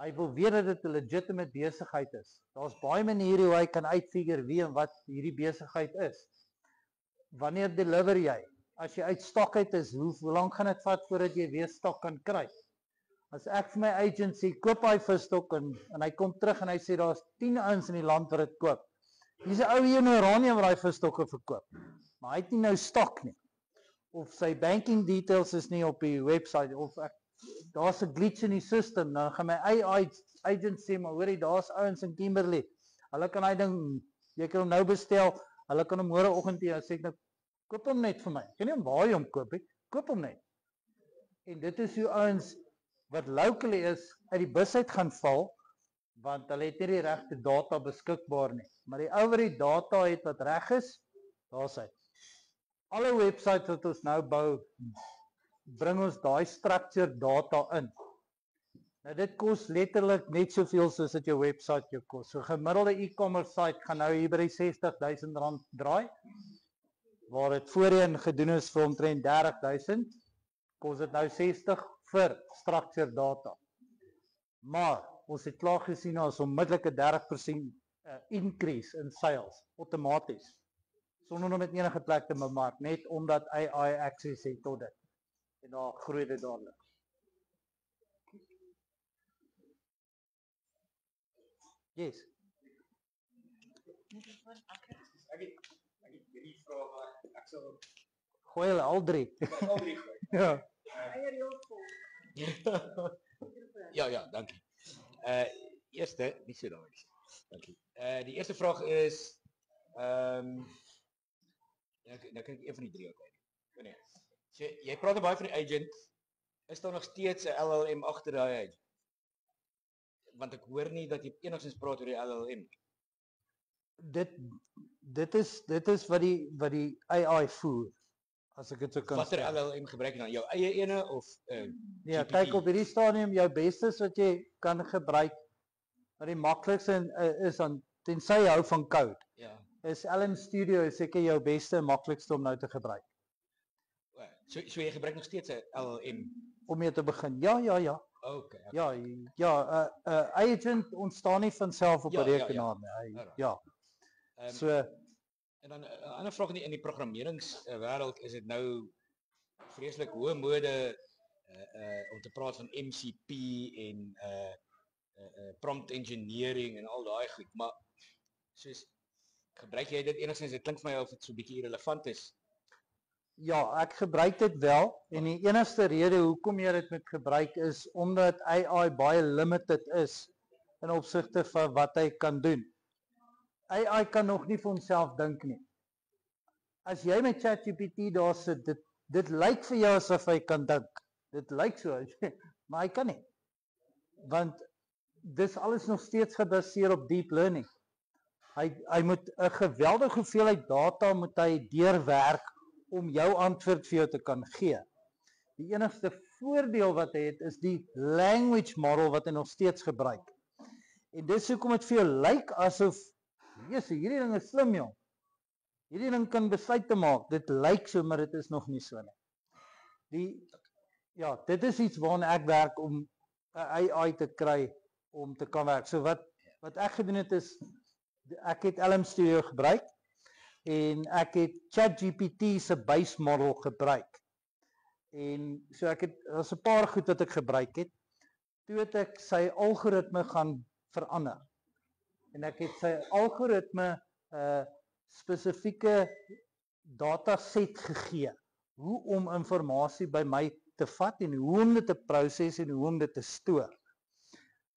Hy wil weet dat dit 'n legitimate besigheid is. Daar's baie maniere hoe hy kan uitfigure wie en wat hierdie besigheid is. Wanneer deliver jy? As jy uit stok uit is, hoe lank gaan dit vat voordat jy weer stok kan kry? As ek vir my agent sê, koop hy visstok en hy kom terug en hy sê daar's 10 ouens in die land wat dit koop. Hier's 'n ou hier in Oranje wat daai visstokke verkoop. Maar hy het nie nou stok nie. Of sy banking details is nie op die website of daar's 'n glitch in die system, dan gaan my AI agent sê, maar hoorie, daar's ouens in Kimberley. Hulle kan hy ding, jy kan hom nou bestel, hulle kan hom môreoggend hier, sê ek nou, koop hom net vir my. Ek kan nie waar jy hom koop nie, koop hom net. En dit is hoe ouens wat locally is, uit die bus uit gaan val, want hulle het nie die regte data beskikbaar nie. Maar die ou wat die data het wat reg is, daar's hy. Alle websites wat ons nou bou, bring ons daai structured data in. Nou dit kos letterlik net soveel soos dit jou website jou kos. So gemiddelde e-commerce site gaan nou hier by die R60,000 draai, waar dit voorheen gedoen is vir omtrent 30,000, kos dit nou 60 vir structured data. Maar ons het klaar gesien as onmiddellike 30% increase in sales, outomaties. Sonder om met enige plek te bemark, net omdat AI access het tot dit. En daar groei dit dadelik. Yes. Ek het hierdie vraag maar ek sal Gooi hulle al drie. al drie gooi. Ja. Ja, dankie. Eerste, nie so daar is. Dankie. Die eerste vraag is nou kan ek een van die drie ook uit. Nee. So jy praat baie van die agent. Is daar nog steeds 'n LLM agter daai agent? Want ek hoor nie dat jy enigstens praat oor die LLM. Dit is wat die AI voer. As ek dit so kan Watter LLM gebruik jy dan? Jou eie ene of Ja, GPT? kyk op hierdie stadium jou bestes wat jy kan gebruik. Maar die maklikste is dan tensy jy hou van code. Ja. Is LM Studio seker jou beste en maklikste om nou te gebruik. So jy gebruik nog steeds 'n LLM Om mee te begin. Ja. Okay. Ja, agent ontstaan nie van self op 'n Ja, rekenaar nie. Alright. Ja. So en dan 'n ander vraag in die programmeringswêreld is dit nou vreeslik hoë mode om te praat van MCP en prompt engineering en al daai goed, maar soos gebruik jy dit enigstens? Dit klink vir my of dit so 'n bietjie irrelevant is. Ja, ek gebruik dit wel en die enigste rede hoekom jy dit moet gebruik is omdat AI baie limited is in opsigte van wat hy kan doen. AI kan nog nie vir homself dink nie. As jy met ChatGPT daar sit, dit lyk vir jou asof hy kan dink. Dit lyk so, maar hy kan nie. Want dis alles nog steeds gebaseer op deep learning. Hy moet 'n geweldige hoeveelheid data moet hy deurwerk om jou antwoord vir jou te kan gee. Die enigste voordeel wat hy het is die language model wat hy nog steeds gebruik. En dis hoekom dit vir jou lyk asof hierdie ding is slim, jong. Hierdie ding kan besluite maak. Dit lyk so, maar dit is nog nie so nie. Dit is iets waarna ek werk om 'n AI te kry om te kan werk. So wat ek gedoen het is ek het LM Studio gebruik en ek het ChatGPT se base model gebruik. En so daar's 'n paar goed wat ek gebruik het. Toe het ek sy algoritme gaan verander. En ek het sy algoritme spesifieke dataset gegee. Hoe om inligting by my te vat en hoe om dit te proses en hoe om dit te stoor.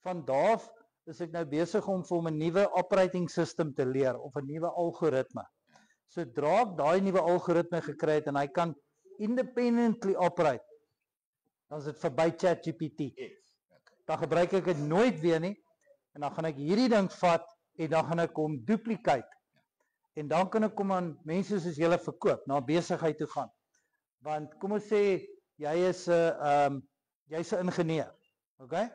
Van daar af is ek nou besig om vir hom 'n nuwe operating system te leer of 'n nuwe algoritme. Sodra ek daai nuwe algoritme gekry het en hy kan independently operate, dan is dit verby ChatGPT. Dan gebruik ek dit nooit weer nie en dan gaan ek hierdie ding vat en dan gaan ek hom duplicate. En dan kan ek hom aan mense soos julle verkoop, na besigheid toe gaan. Want kom ons sê jy's 'n ingenieur, okay?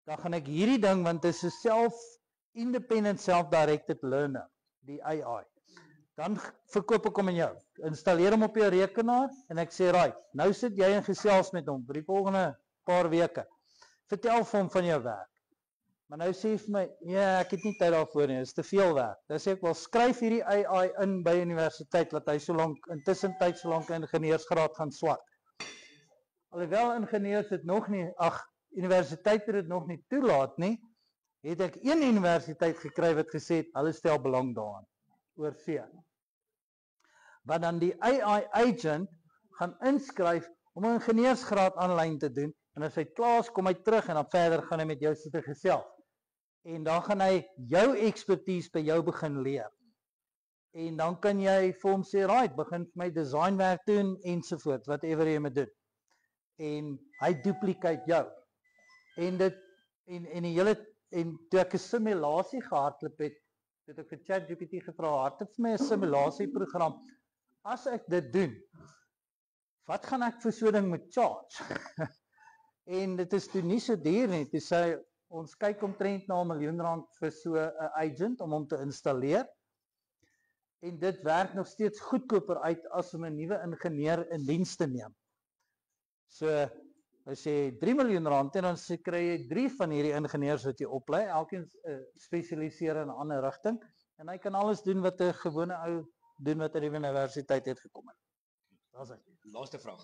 Dan gaan ek hierdie ding, want dit is 'n independent self-directed learner, die AI. Dan verkoop ek hom aan jou. Installeer hom op jou rekenaar en ek sê, right, nou sit jy en gesels met hom vir die volgende paar weke. Vertel vir hom van jou werk. Maar nou sê hy vir my, ja, ek het nie tyd daarvoor nie, dit is te veel werk. Dan sê ek, wel, skryf hierdie AI in by universiteit, dat hy intussen tyd so lank 'n ingenieursgraad gaan swat. Alhoewel ingenieurs dit nog nie, universiteite dit nog nie toelaat nie, het ek een universiteit gekry wat gesê het, hulle stel belang daaraan, oor see. Wat dan die AI agent gaan inskryf om 'n ingenieursgraad aanlyn te doen, en as hy klaar is, kom hy terug en dan verder gaan hy met jou sit gesels. En dan gaan hy jou expertise by jou begin leer. En dan kan jy vir hom sê, right, begin vir my designwerk doen ensovoorts, whatever jy moet doen. En hy duplicate jou. En toe ek 'n simulasie gehardloop het ek vir ChatGPT gevra, hardloop vir my 'n simulasieprogram. As ek dit doen, wat gaan ek vir so 'n ding moet charge? En dit is toe nie so duur nie. Toe sê ons kyk omtrent na R1 miljoen vir so 'n agent om hom te installeer. En dit werk nog steeds goedkoper uit as om 'n nuwe ingenieur in diens te neem. So as jy R3 miljoen en dan kry jy 3 van hierdie ingenieurs wat jy oplei, elkeen spesialiseer in 'n ander rigting en hy kan alles doen wat 'n gewone ou doen wat uit die universiteit het gekom het. Daar's hy. Laaste vraag.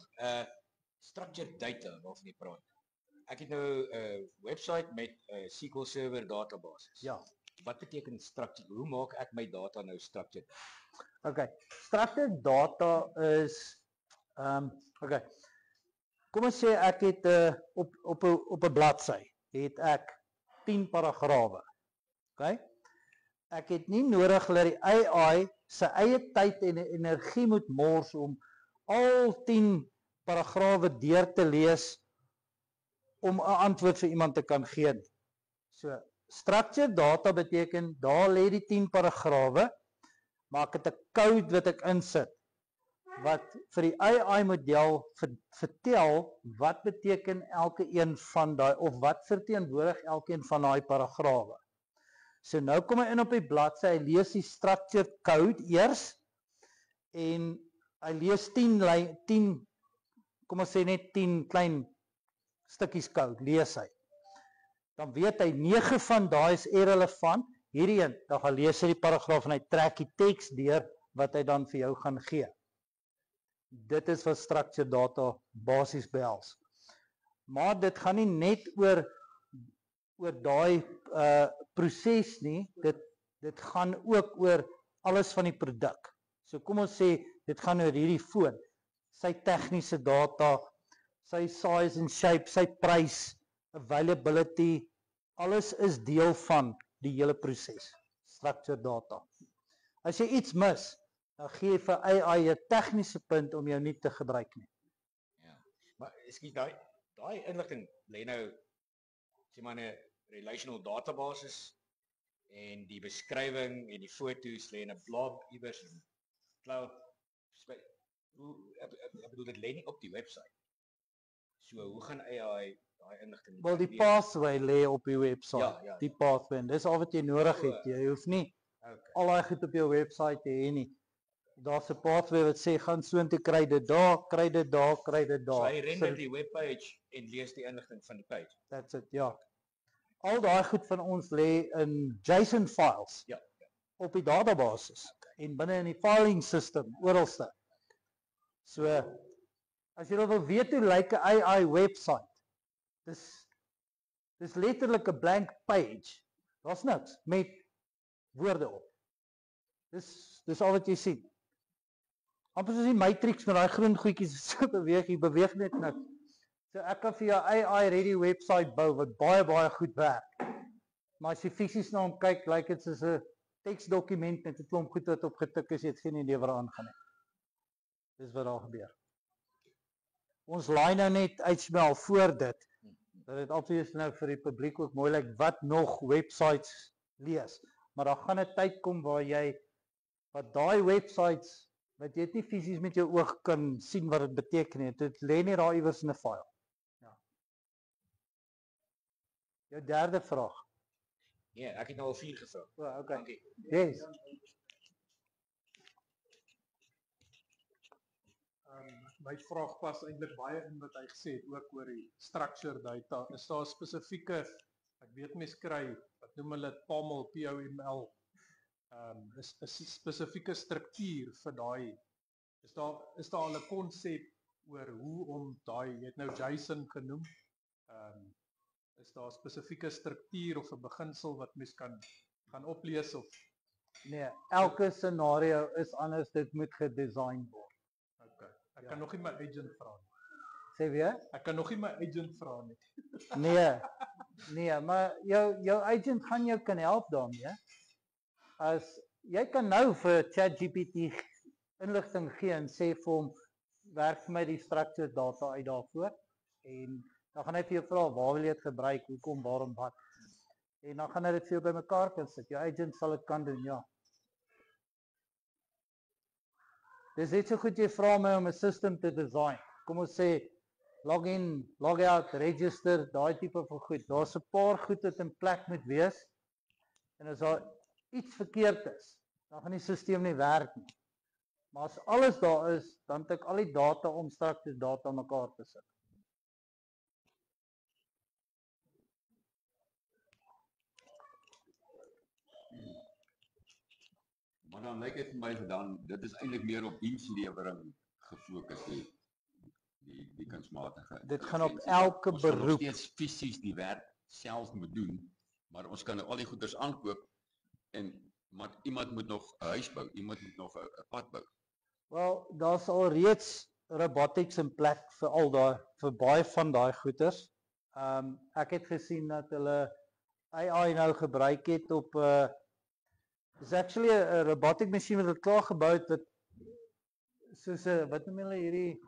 Structured data waarvan jy praat. Ek het nou 'n webwerf met 'n SQL Server database. Ja. Wat beteken structured? Hoe maak ek my data nou structured? Okay. Structured data is okay. Kom ons sê ek het op 'n bladsy het ek 10 paragrawe. Okay? Ek het nie nodig dat die AI sy eie tyd en energie moet mors om al 10 paragrawe deur te lees om 'n antwoord vir iemand te kan gee. So, structured data beteken, daar lê die 10 paragrawe, maar ek het 'n code wat ek insit, wat vir die AI model vertel, wat beteken elke een van daai, of wat verteenwoordig elkeen van daai paragrawe. So nou kom hy in op die bladsy, hy lees die structured code eers, en hy lees 10, kom ons sê net 10 klein stukkies code, lees hy. Dan weet hy, 9 van daai is irrelevant, hierdie een, dan gaan lees hy die paragraaf en hy trek die teks deur, wat hy dan vir jou gaan gee. Dit is wat structured data basies behels. Maar dit gaan nie net oor daai proses nie, dit gaan ook oor alles van die produk. So kom ons sê, dit gaan oor hierdie foon, sy tegniese data, sy size and shape, sy prys, availability, alles is deel van die hele proses, structured data. As jy iets mis, dan gee jy vir AI 'n tegniese punt om jou nie te gebruik nie. Ja. Maar ekskuus, daai inligting lê nou sê maar 'n relational database en die beskrywing en die foto's lê in 'n blog iewers in cloud. Ek bedoel dit lê nie op die webwerf. So hoe gaan AI daai inligting? Wel die pathway lê op die webwerf. Ja. Die pathway. Dis al wat jy nodig het. Jy hoef nie al daai goed op jou webwerf te hê nie. Daar's 'n pathway wat sê gaan soontoe kry dit daar, kry dit daar, kry dit daar. So hy render die webpage en lees die inligting van die page. That's it, ja. Al daai goed van ons lê in JSON files. Ja. Op die databases en binne in die filing system oralste. So as jy wil weet hoe lyk 'n AI website, dis letterlik 'n blank page. Daar's niks met woorde op. Dis al wat jy sien. Amper soos die matrix met daai groen goedjies so beweeg, jy beweeg net niks. So ek kan vir jou AI ready website bou wat baie goed werk. Maar as jy fisies na hom kyk, lyk dit soos 'n teksdokument met 'n klomp goed wat opgetik is, jy het geen idee wat daar aangaan nie. Dis wat daar gebeur. Ons laai nou net HTML voor dit, dat dit obviously nou vir die publiek ook mooi lyk wat nog websites lees. Maar daar gaan 'n tyd kom waar wat daai websites wat jy nie fisies met jou oog kan sien wat dit beteken nie. Dit lê net daar iewers in 'n file. Ja. Jou derde vraag. Nee, ek het nou al 4 gevra. O, okay. Dankie. Yes. My vraag pas eintlik baie in wat hy gesê het ook oor die structured data. Is daar spesifieke, ek weet mense kry, wat noem hulle POML, POML, is 'n spesifieke struktuur vir daai. Is daar al 'n konsep oor hoe om daai, jy het nou JSON genoem. Is daar 'n spesifieke struktuur of 'n beginsel wat mens kan gaan oplees of Nee, elke scenario is anders, dit moet gedesign word. okay. Ek kan nog nie my agent vra nie. Sê weer? Ek kan nog nie my agent vra nie. Nee, maar jou agent gaan jou kan help daarmee. As jy kan nou vir ChatGPT inligting gee en sê vir hom werk vir my die structured data uit daarvoor en dan gaan hy vir jou vra waar wil jy dit gebruik, hoekom, waarom, wat. En dan gaan hy dit vir jou bymekaar kan sit. Jou agent sal dit kan doen, ja. Dis net so goed jy vra my om 'n system te design. Kom ons sê log in, log out, register, daai tipe van goed. Daar's 'n paar goed wat in plek moet wees. En as daar iets verkeerd is, dan gaan die stelsel nie werk nie. Maar as alles daar is, dan het ek al die data om straks die data mekaar te sit. Maar dan lyk dit vir my dan dit is eintlik meer op dienslewering gefokus die kunsmatige. Dit gaan op intelligensie. elke Ons gaan nog beroep. steeds fisies die werk self moet doen, maar ons kan nou al die goeders aankoop maar iemand moet nog 'n huis bou, iemand moet nog 'n pad bou. Wel, daar's al reeds robotics in plek vir baie van daai goeders. Ek het gesien dat hulle AI nou gebruik het op It's actually 'n robotic machine wat klaar gebou het wat soos 'n wat noem hulle hierdie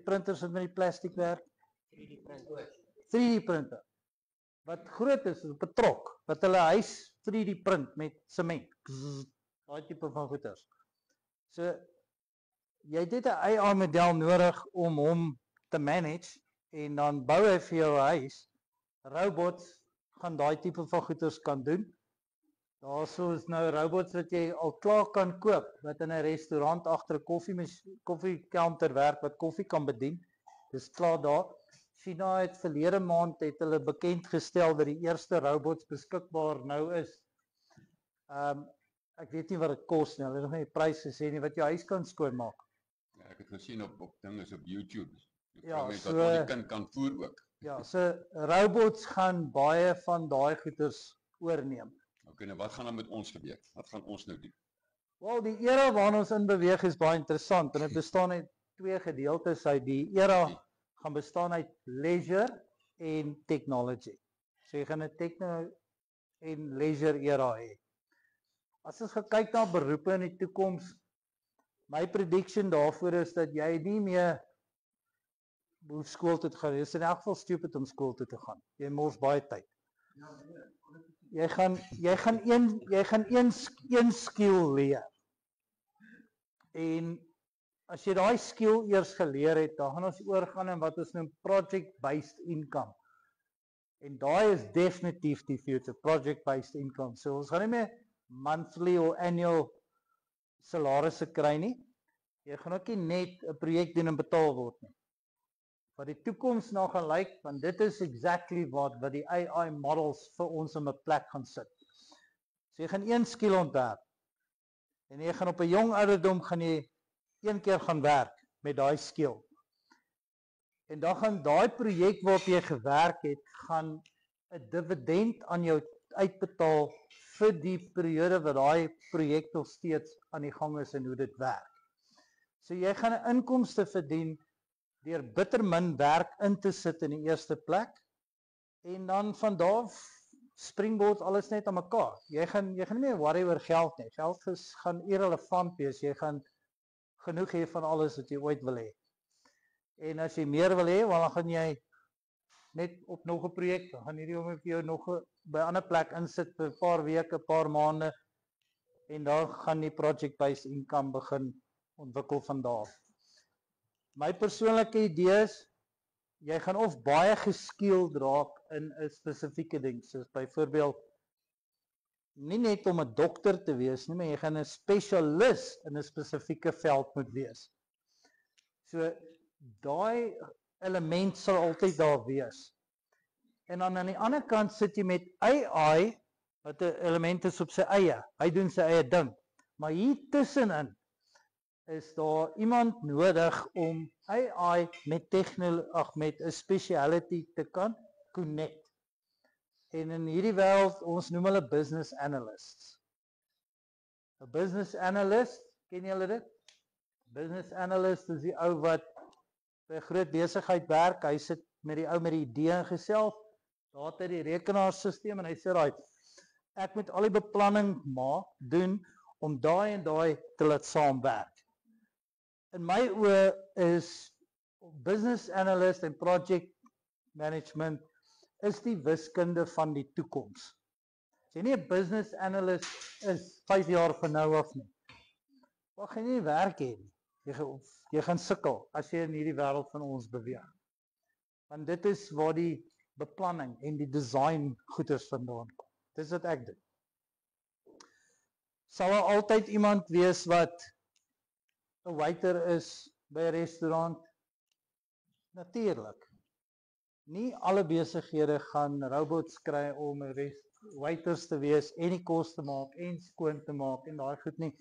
printers wat met die plastiek werk, 3D printer. 3D printer. Wat groot is op 'n trok, wat hulle huis 3D print met sement. Daai tipe van goeders. So jy het net 'n AI model nodig om hom te manage en dan bou hy vir jou 'n huis. Robots gaan daai tipe van goeders kan doen. Daarso is nou robots wat jy al klaar kan koop wat in 'n restaurant agter 'n koffiecounter werk wat koffie kan bedien. Dis klaar daar. China het verlede maand het hulle bekend gestel dat die eerste robots beskikbaar nou is. ek weet nie wat dit kos nie. Hulle het nog nie die prys gesê nie wat jou huis kan skoonmaak. Ja, ek het gesien op dinges op YouTube. Ja, Mense so- wat die kind kan voer ook. Ja, so robots gaan baie van daai goeders oorneem. Okay, nou wat gaan dan met ons gebeur? Wat gaan ons nou doen? Wel, die era waarna ons in beweeg is baie interessant en dit bestaan uit twee gedeeltes uit. Die era gaan bestaan uit leisure en technology. So jy gaan 'n techno en leisure era hê. As ons kyk na beroepe in die toekoms, my prediction daarvoor is dat jy nie meer hoef skool toe te gaan. Dit is in elk geval stupid om skool toe te gaan. Jy mors baie tyd. Jy gaan een skill leer. En as jy daai skill eers geleer het, dan gaan ons oorgaan in wat ons noem project-based income. En daai is definitief die future, project-based income. So ons gaan nie meer monthly or annual salarisse kry nie. Jy gaan ook nie net 'n projek doen en betaal word nie. Wat die toekoms na gaan lyk, want dit is exactly wat die AI models vir ons in 'n plek gaan sit. So jy gaan een skill ontwerp. En jy gaan op 'n jong ouderdom gaan jy een keer gaan werk met daai skill. En dan gaan daai projek waarop jy gewerk het, gaan 'n dividend aan jou uitbetaal vir die periode wat daai projek nog steeds aan die gang is en hoe dit werk. So jy gaan 'n inkomste verdien deur bitter min werk in te sit in die eerste plek en dan van daar af springboard alles net aan mekaar. Jy gaan nie meer worry oor geld nie. Geld gaan irrelevant wees. Jy gaan genoeg hê van alles wat jy ooit wil hê. En as jy meer wil hê, dan gaan jy net op nog 'n projek, dan gaan hierdie om vir jou nog by 'n ander plek insit vir 'n paar weke, 'n paar maande en dan gaan die project-based income begin ontwikkel van daar af. My persoonlike idee is, jy gaan of baie geskilled raak in 'n spesifieke ding, soos byvoorbeeld, nie net om 'n dokter te wees nie, maar jy gaan 'n spesialis in 'n spesifieke veld moet wees. So, daai element sal altyd daar wees. En dan aan die ander kant sit jy met AI, wat 'n element is op sy eie. Hy doen sy eie ding. Maar hier tussenin is daar iemand nodig om AI met met 'n speciality te kan connect. En in hierdie wêreld, ons noem hulle business analysts. 'n Business analyst, ken julle dit? Business analyst is die ou wat by 'n groot besigheid werk. Hy sit met die ou met die idee ingesel. Daar het hy die rekenaarstelsel en hy sê right, ek moet al die beplanning doen om daai en daai te laat saamwerk. In my oë is business analyst en project management is die wiskunde van die toekoms. As jy nie 'n business analyst is 5 jaar van nou af nie, dan gaan jy nie werk hê nie. Jy gaan sukkel as jy in hierdie wêreld van ons beweeg. Want dit is waar die beplanning en die design goeders vandaan kom. Dis wat ek doen. Sal daar altyd iemand wees wat 'n waiter is by 'n restaurant? Natuurlik. Nie alle besighede gaan robots kry om waiters te wees en die kos te maak en skoon te maak en daai goed nie.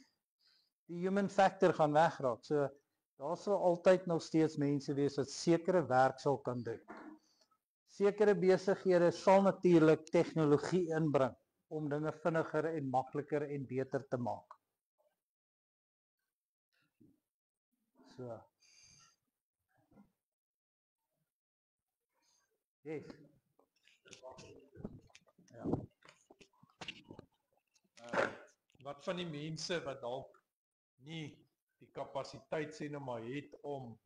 Die human factor gaan wegraak. So daar sal altyd nog steeds mense wees wat sekere werk sal kan doen. Sekere besighede sal natuurlik tegnologie inbring om dinge vinniger en makliker en beter te maak. So. Yes. Ja. Wat van die mense wat dalk nie die kapasiteit sê nou maar het om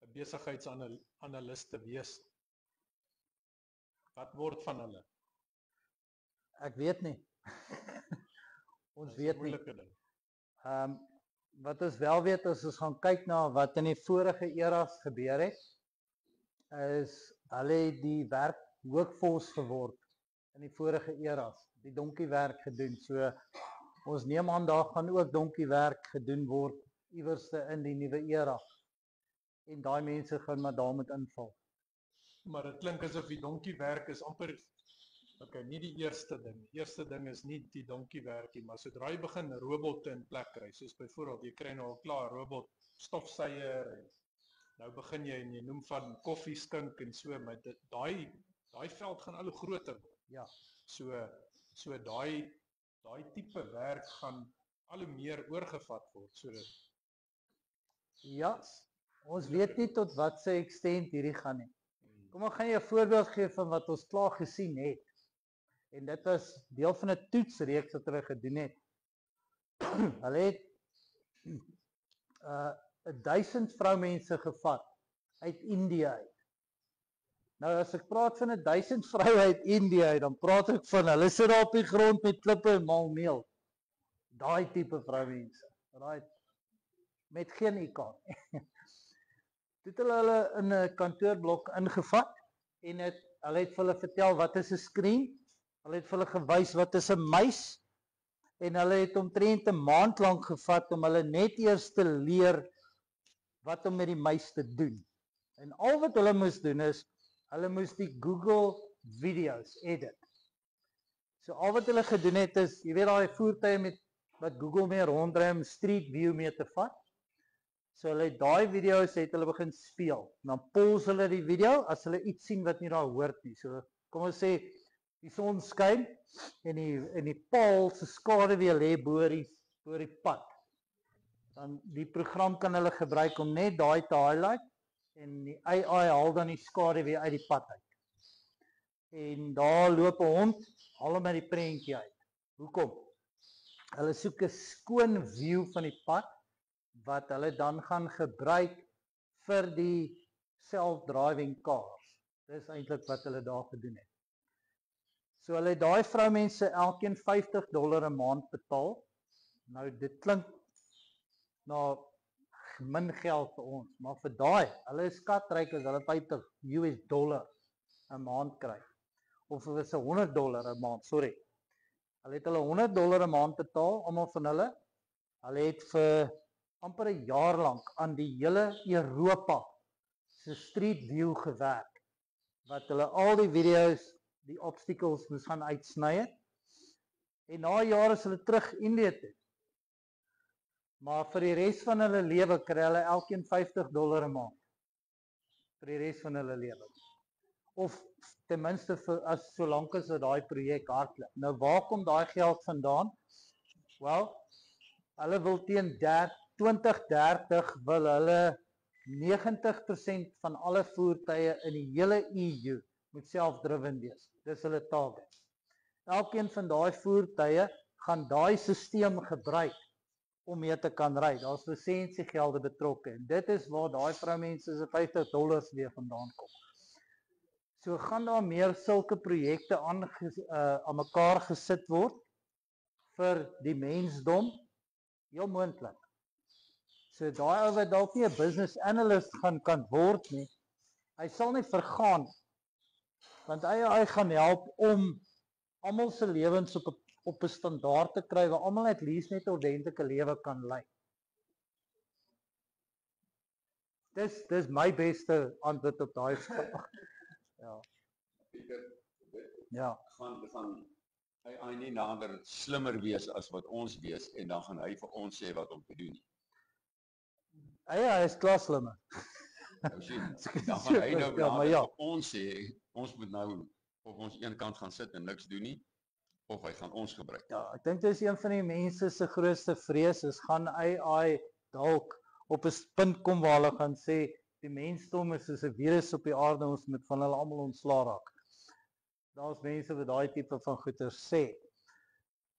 'n besigheidsanalist te wees? Wat word van hulle? Ek weet nie. Ons weet nie. Moeilike ding. Wat ons wel weet as ons gaan kyk na wat in die vorige eras gebeur het, is hulle het die werk workforce geword in die vorige eras, die donkiewerk gedoen. So ons neem aan daar gaan ook donkiewerk gedoen word iewers in die nuwe era. En daai mense gaan maar daar moet inval. Maar dit klink asof die donkiewerk is amper Okay, nie die eerste ding. Die eerste ding is nie die donkiewerkie, maar sodra jy begin robotte in plek kry, soos byvoorbeeld jy kry nou al klaar robot stofsuier en nou begin jy en jy noem van koffie skink en so, maar daai veld gaan al hoe groter. Ja. So daai tipe werk gaan al hoe meer oorgevat word sodat Ja, ons weet nie tot wat sy extent hierdie gaan nie. Kom ek gaan jy 'n voorbeeld gee van wat ons klaar gesien het. En dit was deel van 'n toetsreeks wat hulle gedoen het. Hulle het 1000 vroumense gevat uit Indië uit. Nou as ek praat van 1000 vroue uit Indië uit, dan praat ek van hulle sit daar op die grond met klippe en mal meel. Daai tipe vroumense. Right. Met geen IQ. Toe het hulle in 'n kantoorblok ingevat en hulle het vir hulle vertel wat is 'n skreen. Hulle het vir hulle gewys wat is 'n muis en hulle het omtrent 'n maand lank gevat om hulle net eers te leer wat om met die muis te doen. En al wat hulle moes doen is hulle moes die Google video's edit. So al wat hulle gedoen het is, jy weet daai voertuie met wat Google mee rondry om Street View mee te vat. So hulle het daai video's het hulle begin speel. Dan pause hulle die video as hulle iets sien wat nie daar hoort nie. So kom ons sê die son skyn en die paal se skaduwee lê bo die pad. Dan die program kan hulle gebruik om net daai te highlight en die AI haal dan die skaduwee uit die pad uit. En daar loop 'n hond, haal hom uit die prentjie uit. Hoekom? Hulle soek 'n skoon view van die pad wat hulle dan gaan gebruik vir die self-driving cars. Dis eintlik wat hulle daar gedoen het. So hulle het daai vroumense elkeen $50 'n maand betaal. Nou dit klink na min geld vir ons, maar vir daai, hulle is skatryk as hulle $50 'n maand kry. Of dit is $100 'n maand, sorry. Hulle het hulle $100 'n maand betaal, almal van hulle. Hulle het vir amper 'n jaar lank aan die hele Europa se Street View gewerk, wat hulle al die video's, die obstacles moes gaan uitsny het. En na 'n jaar is hulle terug Indië toe. Maar vir die res van hulle lewe kry hulle elkeen $50 'n maand. Vir die res van hulle lewe. Of ten minste vir as solank as daai projek hardloop. Nou waar kom daai geld vandaan? Wel, hulle wil teen 2030 wil hulle 90% van alle voertuie in die hele EU moet self-driven wees. Dis hulle target. Elkeen van daai voertuie gaan daai stelsel gebruik om mee te kan ry. Daar's lisensiegelde betrokke en dit is waar daai vroumense se $50 weer vandaan kom. So gaan daar meer sulke projekte aan mekaar gesit word vir die mensdom? Heel moontlik. So daai ou wat dalk nie 'n business analyst kan word nie, hy sal nie vergaan, want hy gaan help om almal se lewens op 'n standaard te kry waar almal at least net 'n ordentlike lewe kan lei. Dis my beste antwoord op daai vraag. Ja. Pieter, Ja. gaan hy nie nader slimmer wees as wat ons wees en dan gaan hy vir ons sê wat om te doen nie. Hy is klaar slimmer. Nou sien, dan gaan hy nou Ja, maar ja. vir ons sê, ons moet nou op ons een kant gaan sit en niks doen nie, of hy gaan ons gebruik. Ja, ek dink dis een van die mense se grootste vrees is gaan AI dalk op 'n punt kom waar hulle gaan sê die mensdom is soos 'n virus op die aarde, ons moet van hulle almal ontslaa raak. Daar's mense wat daai tipe van goeie sê.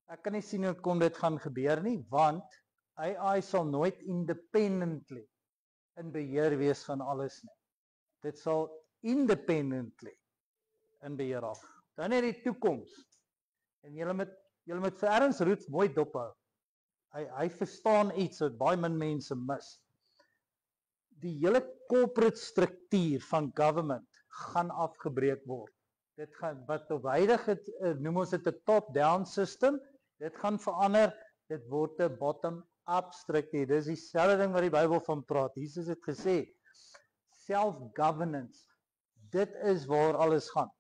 Ek kan nie sien hoe kom dit gaan gebeur nie, want AI sal nooit independently in beheer wees van alles nie. Dit sal independently in beheer raak. Dan het die toekoms. En julle moet vir Ernst Roots mooi dop hou. Hy verstaan iets wat baie min mense mis. Die hele corporate struktuur van government gaan afgebreek word. Dit gaan wat op huidige noem ons dit 'n top-down system, dit gaan verander, dit word 'n bottom-up struktuur. Dis dieselfde ding wat die Bybel van praat. Jesus het gesê self-governance. Dit is waar alles gaan.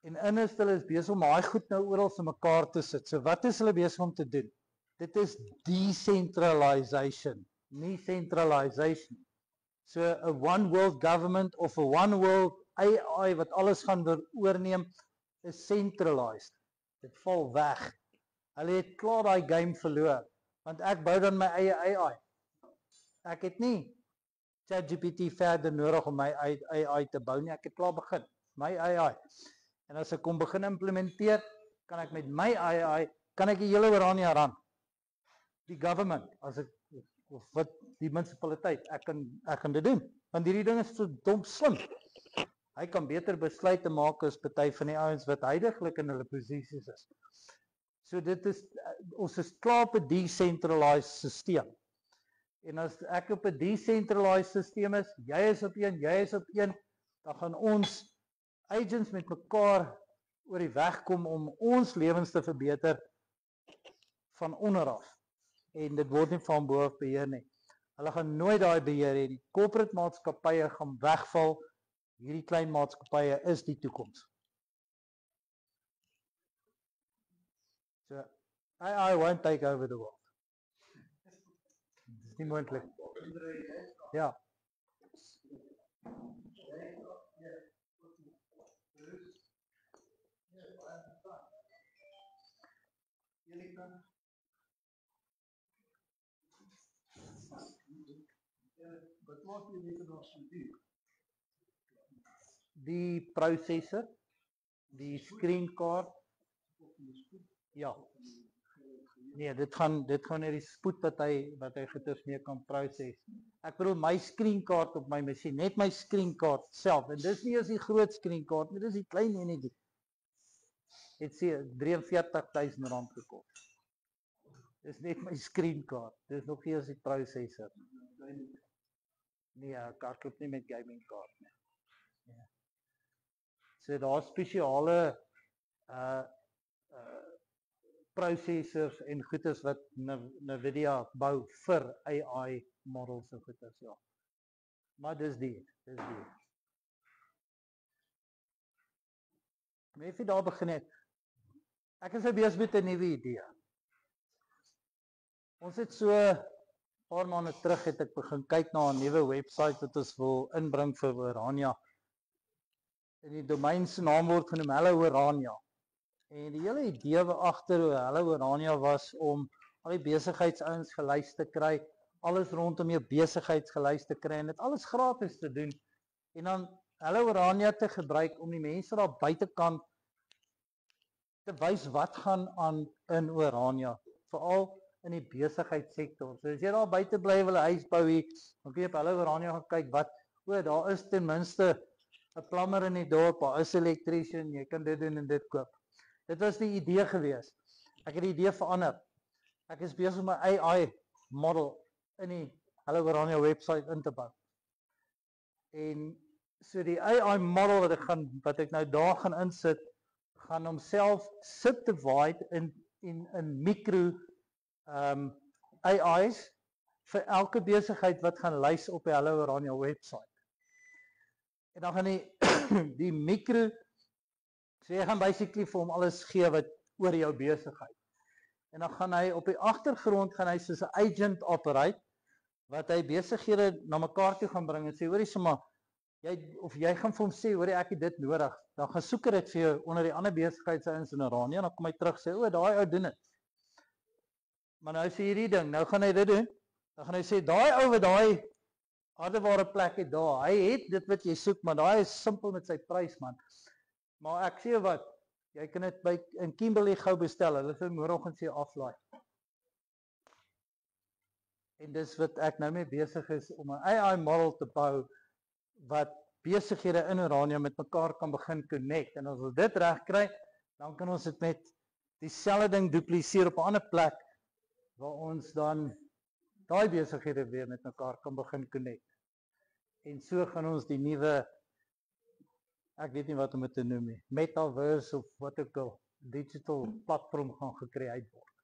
En innerste hulle is besig om daai goed nou oral in mekaar te sit. So wat is hulle besig om te doen? Dit is decentralization, nie centralization. So 'n one world government of 'n one world AI wat alles gaan oorneem is centralized. Dit val weg. Hulle het klaar daai game verloor, want ek bou dan my eie AI. Ek het nie ChatGPT verder nodig om my AI te bou nie. Ek het klaar begin, my AI. En as ek kom begin implementeer, kan ek met my AI, kan ek die hele Orania ran. Die government, as ek of wat die munisipaliteit, ek kan dit doen. Want hierdie ding is so dom slim. Hy kan beter besluite maak as party van die ouens wat heidaglik in hulle posisies is. So dit is ons is klaar op 'n decentralized stelsel. En as ek op 'n decentralized stelsel is, jy is op een, dan gaan ons agents met mekaar oor die weg kom om ons lewens te verbeter van onder af. En dit word nie van bo af beheer nie. Hulle gaan nooit daai beheer hê nie. Corporate maatskappye gaan wegval. Hierdie klein maatskappye is die toekoms. So I won't take over the world. Dis nie moontlik. Ja. Wat maak jy net nog so duur? Die processor, die screenkaart. Ja. Nee, dit gaan net die spoed wat hy goeders mee kan proses. Ek bedoel my screenkaart op my masjien, net my screenkaart self. En dis nie eens die groot screenkaart nie, dis die klein enetjie. Het sê R43,000 gekos. Dis net my screenkaart. Dis nog nie eens die processor. Nee, ek hardloop nie met gaming kaart nie. Ja. So daar spesiale processors en goeders wat Nvidia bou vir AI models en goeders, ja. Maar dis die. Net vir daar begin het. Ek is besig met 'n nuwe idee. Ons het so 'n paar maande terug het ek begin kyk na 'n nuwe webwerf wat ons wil inbring vir Orania. En die domein se naam word genoem Hello Orania. En die hele idee agter Hello Orania was om al die besigheidsouens gelys te kry, alles rondom jou besigheidsgelys te kry en dit alles gratis te doen. En dan Hello Orania te gebruik om die mense daar buitekant te wys wat gaan aan in Orania, veral in die besigheidssektor. So as jy daar buite bly wil 'n huis bou hier, dan kan jy op Hello Orania gaan kyk wat daar is ten minste 'n plammer in die dorp, daar is 'n elektriesien, jy kan dit doen en dit koop. Dit was die idee gewees. Ek het die idee verander. Ek is besig om my AI model in die Hello Orania webwerf in te bou. En so die AI model wat ek nou daar gaan insit, gaan homself subdivide in micro AI's vir elke besigheid wat gaan lys op die Hello Orania webwerf. En dan gaan die micro, so jy gaan basically vir hom alles gee wat oor jou besigheid. En dan gaan hy op die agtergrond soos 'n agent operate wat hy besighede na mekaar toe gaan bring en sê hoorie sommer jy gaan vir hom sê hoorie ek het dit nodig. Dan gaan soek dit vir jou onder die ander besigheidsouens in Orania en dan kom hy terug sê o daai ou doen dit. Maar nou sê hierdie ding, nou gaan hy dit doen. Dan gaan hy sê daai ou wat daai hardeware plek het daar, hy het dit wat jy soek, maar daai is simpel met sy prys man. Maar ek sê wat, jy kan dit by in Kimberley gou bestel. Hulle sê môreoggend sê aflaai. En dis wat ek nou mee besig is om 'n AI model te bou wat besighede in Orania met mekaar kan begin connect. En as ons dit reg kry, dan kan ons dit met dieselfde ding dupliseer op 'n ander plek waar ons dan daai besighede weer met mekaar kan begin connect. En so gaan ons die nuwe, ek weet nie wat om dit te noem nie, metaverse of wat ook al, digital platform gaan gekreëer word.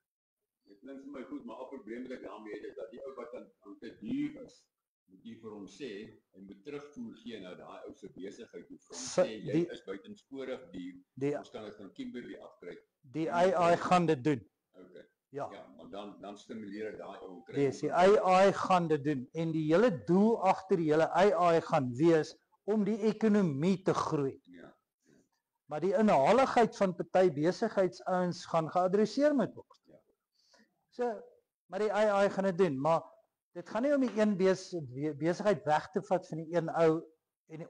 Dit klink vir my goed, maar 'n probleem wat ek daarmee het is dat die ou wat aan te duur is, moet jy vir hom sê, hy moet terugvoer gee na daai ou se besigheid toe, vir hom So, sê, jy die- is buitensporig dier, Die ons kan dit van Kimberley afkry. die AI gaan dit doen. Okay. Ja. Ja, maar dan stimuleer dit daai ou kry. Dis die AI gaan dit doen en die hele doel agter die hele AI gaan wees om die ekonomie te groei. Ja. Maar die inhaligheid van party besigheidsouens gaan geadresseer moet word. Ja. So, maar die AI gaan dit doen, maar dit gaan nie om die een besigheid weg te vat van die een ou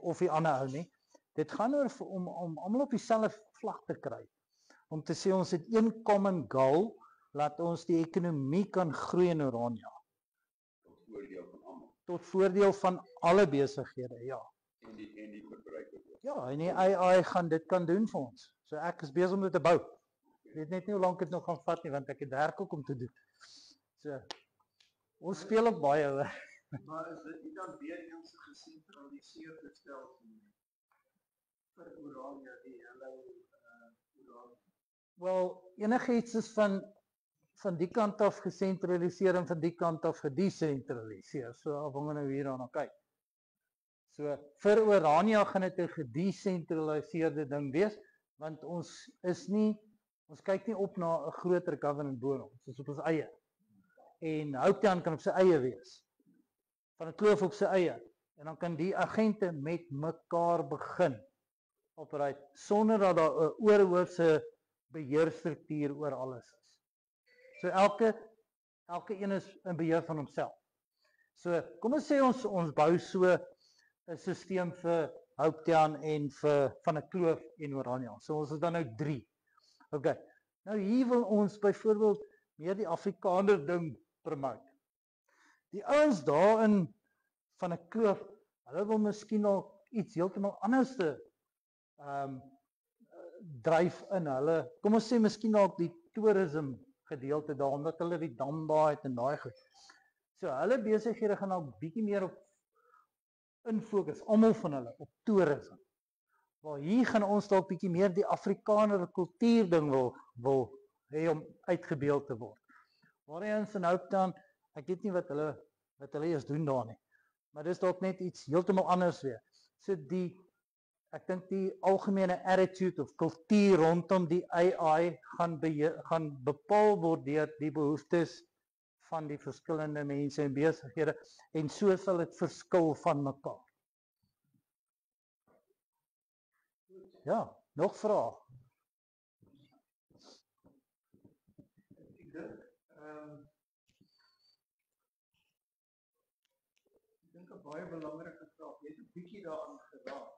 of die ander ou nie. Dit gaan oor om almal op dieselfde vlak te kry. Om te sê ons het een common goal, laat ons die ekonomie kan groei in Orania. Tot voordeel van almal. Tot voordeel van alle besighede, ja. En die verbruiker ook. Ja, en die AI gaan dit kan doen vir ons. So ek is besig om dit te bou. Ek weet net nie hoe lank dit nog gaan vat nie, want ek het werk ook om te doen. So, ons speel op baie hoor. Maar is dit nie dan weer eens 'n gesentraliseerde stelsel vir Orania die hele Orania? Wel, enigiets is van die kant af gesentraliseer en van die kant af gedesentraliseer. So afhangende hoe jy daarna kyk. So vir Orania gaan dit 'n gedesentraliseerde ding wees, want ons kyk nie op na 'n groter government bo ons, ons op ons eie. En Houttown kan op sy eie wees. Van 'n Kloof op sy eie. En dan kan die agente met mekaar begin operate sonder dat daar 'n oorhoofse beheerstruktuur oor alles is. So elke een is in beheer van homself. So kom ons sê ons bou so 'n stelsel vir Houttown en vir van 'n Kloof en Orania. So ons is dan nou 3. Okay. Nou hier wil ons byvoorbeeld meer die Afrikaner ding promote. Die ouens daarin van 'n Kloof, hulle wil miskien nog iets heeltemal anders dryf in hulle. Kom ons sê miskien dalk die toerisme gedeelte daar omdat hulle die Dambaai het en daai goed. So hulle besighede gaan nou bietjie meer op infokus, almal van hulle op toerisme. Maar hier gaan ons dalk bietjie meer die Afrikaner kultuur ding wil hê om uitgebeeld te word. Waarheen in Houttown, ek weet nie wat hulle eers doen daar nie. Maar dis dalk net iets heeltemal anders weer. So ek dink die algemene attitude of kultuur rondom die AI gaan bepaal word deur die behoeftes van die verskillende mense en besighede en so sal dit verskil van mekaar. Ja, nog vrae? Ek dink 'n baie belangrike vraag. Jy het 'n bietjie daaraan geraak.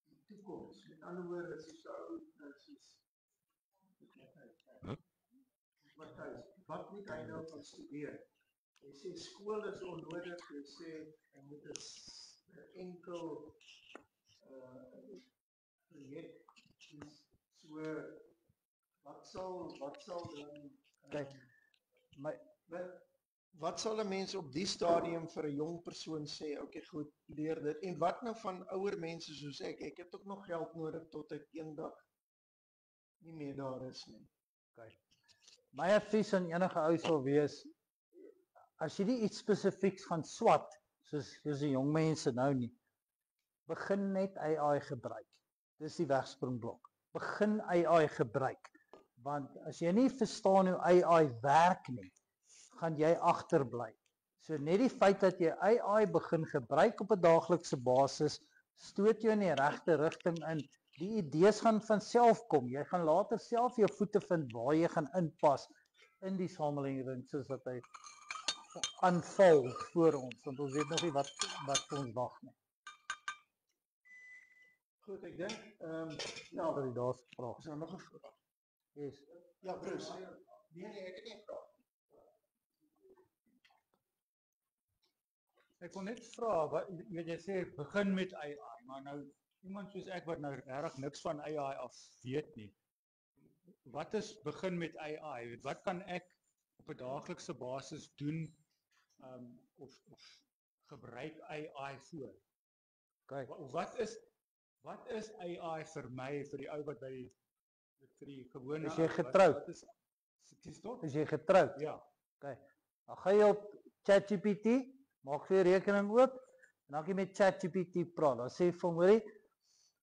Die toekoms. Met ander woorde, soos wat moet hy nou van studeer? Jy sê skool is onnodig, jy sê hy moet 'n enkel projek is. So wat sal dan Kyk, wat sal 'n mens op die stadium vir 'n jong persoon sê, okay goed, leer dit. En wat nou van ouer mense soos ek het ook nog geld nodig tot ek eendag nie meer daar is nie. Kyk. My advies aan enige ou sal wees, as jy nie iets spesifieks gaan swat, soos die jong mense nou nie, begin net AI gebruik. Dis die wegspringblok. Begin AI gebruik. Want as jy nie verstaan hoe AI werk nie, gaan jy agterbly. So net die feit dat jy AI begin gebruik op 'n daaglikse basis, stoot jou in die regte rigting in. Die idees gaan van self kom. Jy gaan later self jou voete vind waar jy gaan inpas in die samelewing soos wat hy aanval voor ons, want ons weet nog nie wat vir ons wag nie. Goed, ek dink, Ja, vir die daar's vrae. is daar nog 'n vraag? Yes. Ja, Bruce. Nee, ek het nie 'n vraag. Ek wil net vra, jy sê begin met AI, maar nou iemand soos ek wat nou regtig niks van AI af weet nie. Wat is begin met AI? Wat kan ek op 'n daaglikse basis doen of gebruik AI voor? Kyk, Wat is AI vir my, vir die ou wat vir die gewone Is jy ou, getroud? Wat is tot? Is jy getroud? Ja. Dan gaan jy op ChatGPT, maak vir jou rekening oop en dan kan jy met ChatGPT praat. Dan sê jy vir hom, hoorie,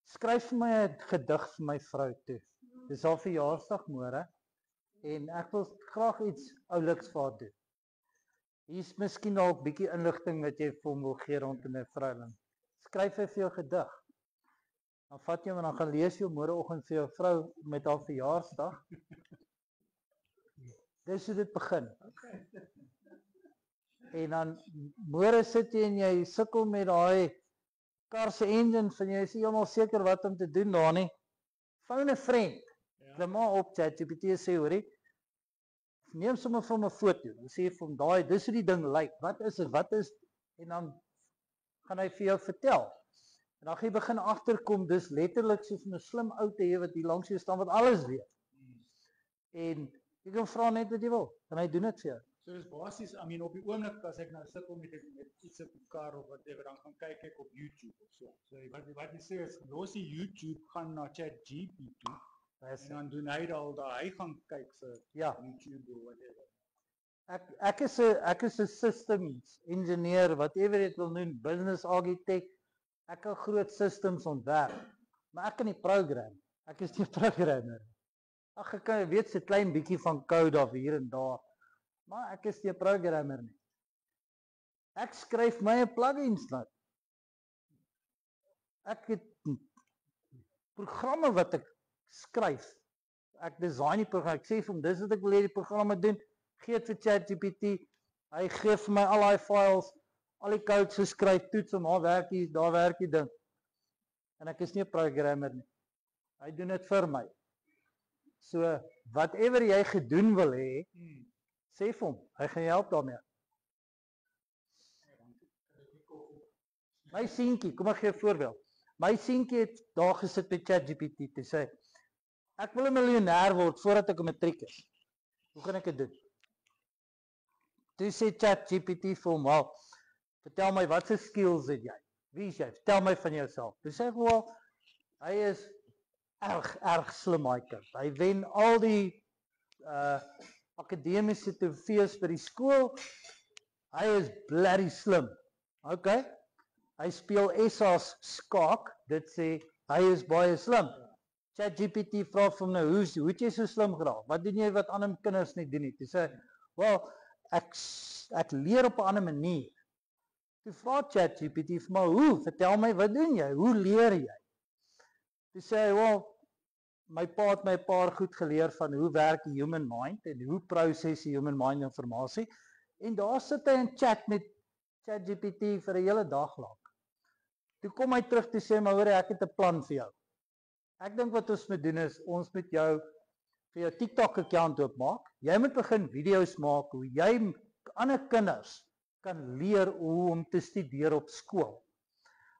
skryf vir my 'n gedig vir my vrou toe. Dis haar verjaarsdag môre en ek wil graag iets ouliks vir haar doen. Hier's miskien dalk bietjie inligting wat jy vir hom wil gee rondom 'n vrouling. Skryf hy vir jou gedig. Dan vat jy hom en dan gaan lees jy hom môreoggend vir jou vrou met haar verjaarsdag. Dis hoe dit begin. En dan môre sit jy en jy sukkel met daai kar se engine van jy is nie heeltemal seker wat om te doen daar nie. Phone 'n friend. Klim maar op ChatGPT sê hoorie, neem sommer vir 'n foto. Dan sê jy vir hom daai, dis hoe die ding lyk. Wat is dit? Wat is en dan gaan hy vir jou vertel. En dan gaan jy begin agterkom dis letterlik soos 'n slim ou te hê wat hier langs jou staan wat alles weet. En jy kan vra net wat jy wil en hy doen dit vir jou. So dis basies, I mean op die oomblik as ek nou sukkel met iets op die kar of whatever, dan gaan kyk ek op YouTube of so. So wat jy sê is los die YouTube, gaan na ChatGPT toe. En dan doen hy hy gaan kyk vir YouTube of whatever. Ek is 'n systems engineer, whatever jy wil noem, business architect. Ek kan groot systems ontwerp, maar ek kan nie program. Ek is nie 'n programmer. Ag ek kan weet 'n klein bietjie van code of hier en daar, maar ek is nie 'n programmer nie. Ek skryf my plugins nou. Ek het programme wat ek skryf. Ek design die program. Ek sê vir hom, dis wat ek wil hê die programme doen. Gee dit vir ChatGPT. Hy gee vir my al daai files, al die code geskryf, toets hom, daar werk die ding. En ek is nie 'n programmer nie. Hy doen dit vir my. So, whatever jy gedoen wil hê, sê vir hom, hy gaan jou help daarmee. My seentjie, kom ek gee 'n voorbeeld. My seentjie het daar gesit met ChatGPT te sê, ek wil 'n miljonair word voordat ek 'n matriek is. Hoe kan ek dit doen? Toe sê ChatGPT vir hom, "Wel, vertel my watse skills het jy? Wie is jy? Vertel my van jouself." Toe sê ek, "Wel, hy is erg slim hy kind. Hy wen al die akademiese trofees by die skool. Hy is bloody slim." Okay. Hy speel SA's skaak. Dit sê hy is baie slim. ChatGPT vra vir hom nou, hoe het jy so slim geraak? Wat doen jy wat ander kinders nie doen nie? Toe sê, "Wel, ek leer op 'n ander manier." Toe vra ChatGPT vir my, "Hoe? Vertel my, wat doen jy? Hoe leer jy?" Toe sê hy, "Wel, my pa het my 'n paar goed geleer van hoe werk die human mind en hoe proses die human mind inligting." En daar sit hy in chat met ChatGPT vir 'n hele dag lank. Toe kom hy terug te sê, "Maar hoor, ek het 'n plan vir jou. Ek dink wat ons moet doen is, ons moet vir jou TikTok account oopmaak. Jy moet begin video's maak hoe jy ander kinders kan leer hoe om te studeer op skool."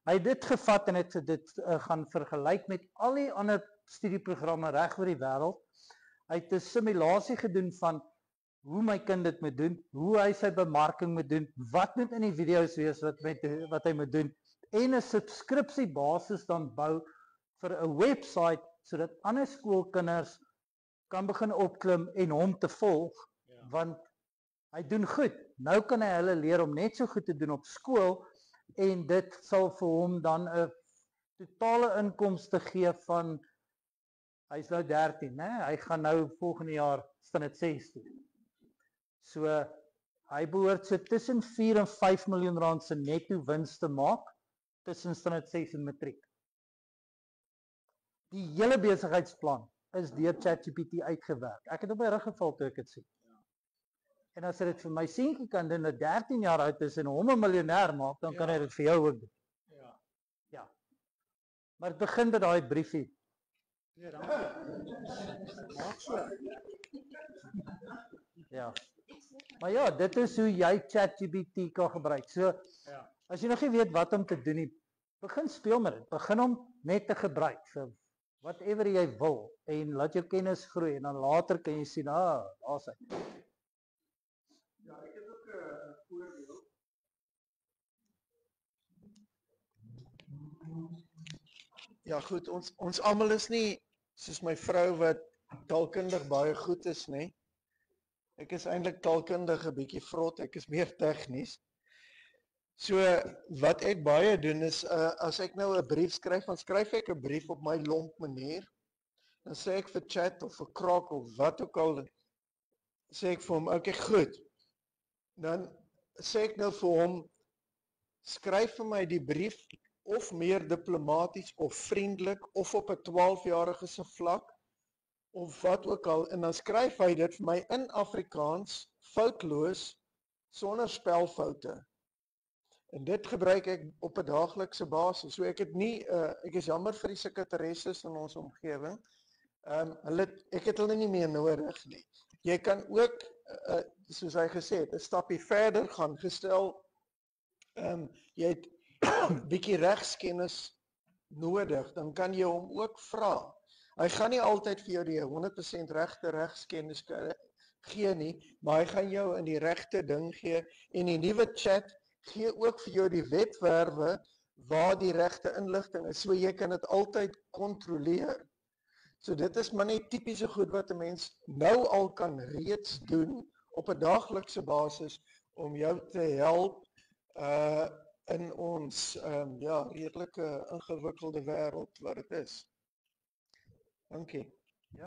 Hy het dit gevat en het dit gaan vergelyk met al die ander studieprogramme reg oor die wêreld. Hy het 'n simulasie gedoen van hoe my kind dit moet doen, hoe hy sy bemarking moet doen, wat moet in die video's wees wat hy moet doen, en 'n subskripsiebasis dan bou vir 'n webwerf sodat ander skoolkinders kan begin opklim en hom te volg, want hy doen goed. Nou kan hy hulle leer om net so goed te doen op skool en dit sal vir hom dan 'n totale inkomste gee van, hy's nou 13, né? Hy gaan nou volgende jaar standaard 6 doen. So hy behoort so tussen 4 en 5 miljoen rand se netto wins te maak tussen standaard 6 en matriek. Die hele besigheidsplan is deur ChatGPT uitgewerk. Ek het op my rug geval toe ek dit sien. En as hy dit vir my seentjie kan doen, dat 13 jaar oud is en hom 'n miljonair maak, dan kan hy dit vir jou ook doen. Ja. Maar dit begin met daai briefie. Ja, dankie. Maak so. Ja. Maar ja, dit is hoe jy ChatGPT kan gebruik. So, as jy nog nie weet wat om te doen nie, begin speel met dit. Begin hom net te gebruik vir whatever jy wil en laat jou kennis groei en dan later kan jy sien, daar's hy. Ja, ek het ook 'n voorbeeld. Ja goed, ons almal is nie soos my vrou wat taalkundig baie goed is, nê? Ek is eintlik taalkundig 'n bietjie vrot, ek is meer tegnies. So wat ek baie doen is as ek nou 'n brief skryf, dan skryf ek 'n brief op my lomp manier. Dan sê ek vir Chat of vir Krok of wat ook al, sê ek vir hom, okay, goed. Dan sê ek nou vir hom, skryf vir my die brief of meer diplomaties of vriendelik of op 'n 12-jarige se vlak of wat ook al, en dan skryf hy dit vir my in Afrikaans, foutloos, sonder spelfoute. En dit gebruik ek op 'n daaglikse basis. So ek het nie ek is jammer vir die sekretaresses in ons omgewing. Ek het hulle nie meer nodig nie. Jy kan ook soos hy gesê het, 'n stappie verder gaan, gestel jy het 'n bietjie regskennis nodig, dan kan jy hom ook vra. Hy gaan nie altyd vir jou die 100% regte regskennis gee nie, maar hy gaan jou in die regte ding gee, en die nuwe Chat gee ook vir jou die webwerwe waar die regte inligting is, so jy kan dit altyd kontroleer. So dit is maar net tipiese goed wat 'n mens nou al kan reeds doen op 'n daaglikse basis om jou te help in ons redelike ingewikkelde wêreld wat dit is. Dankie.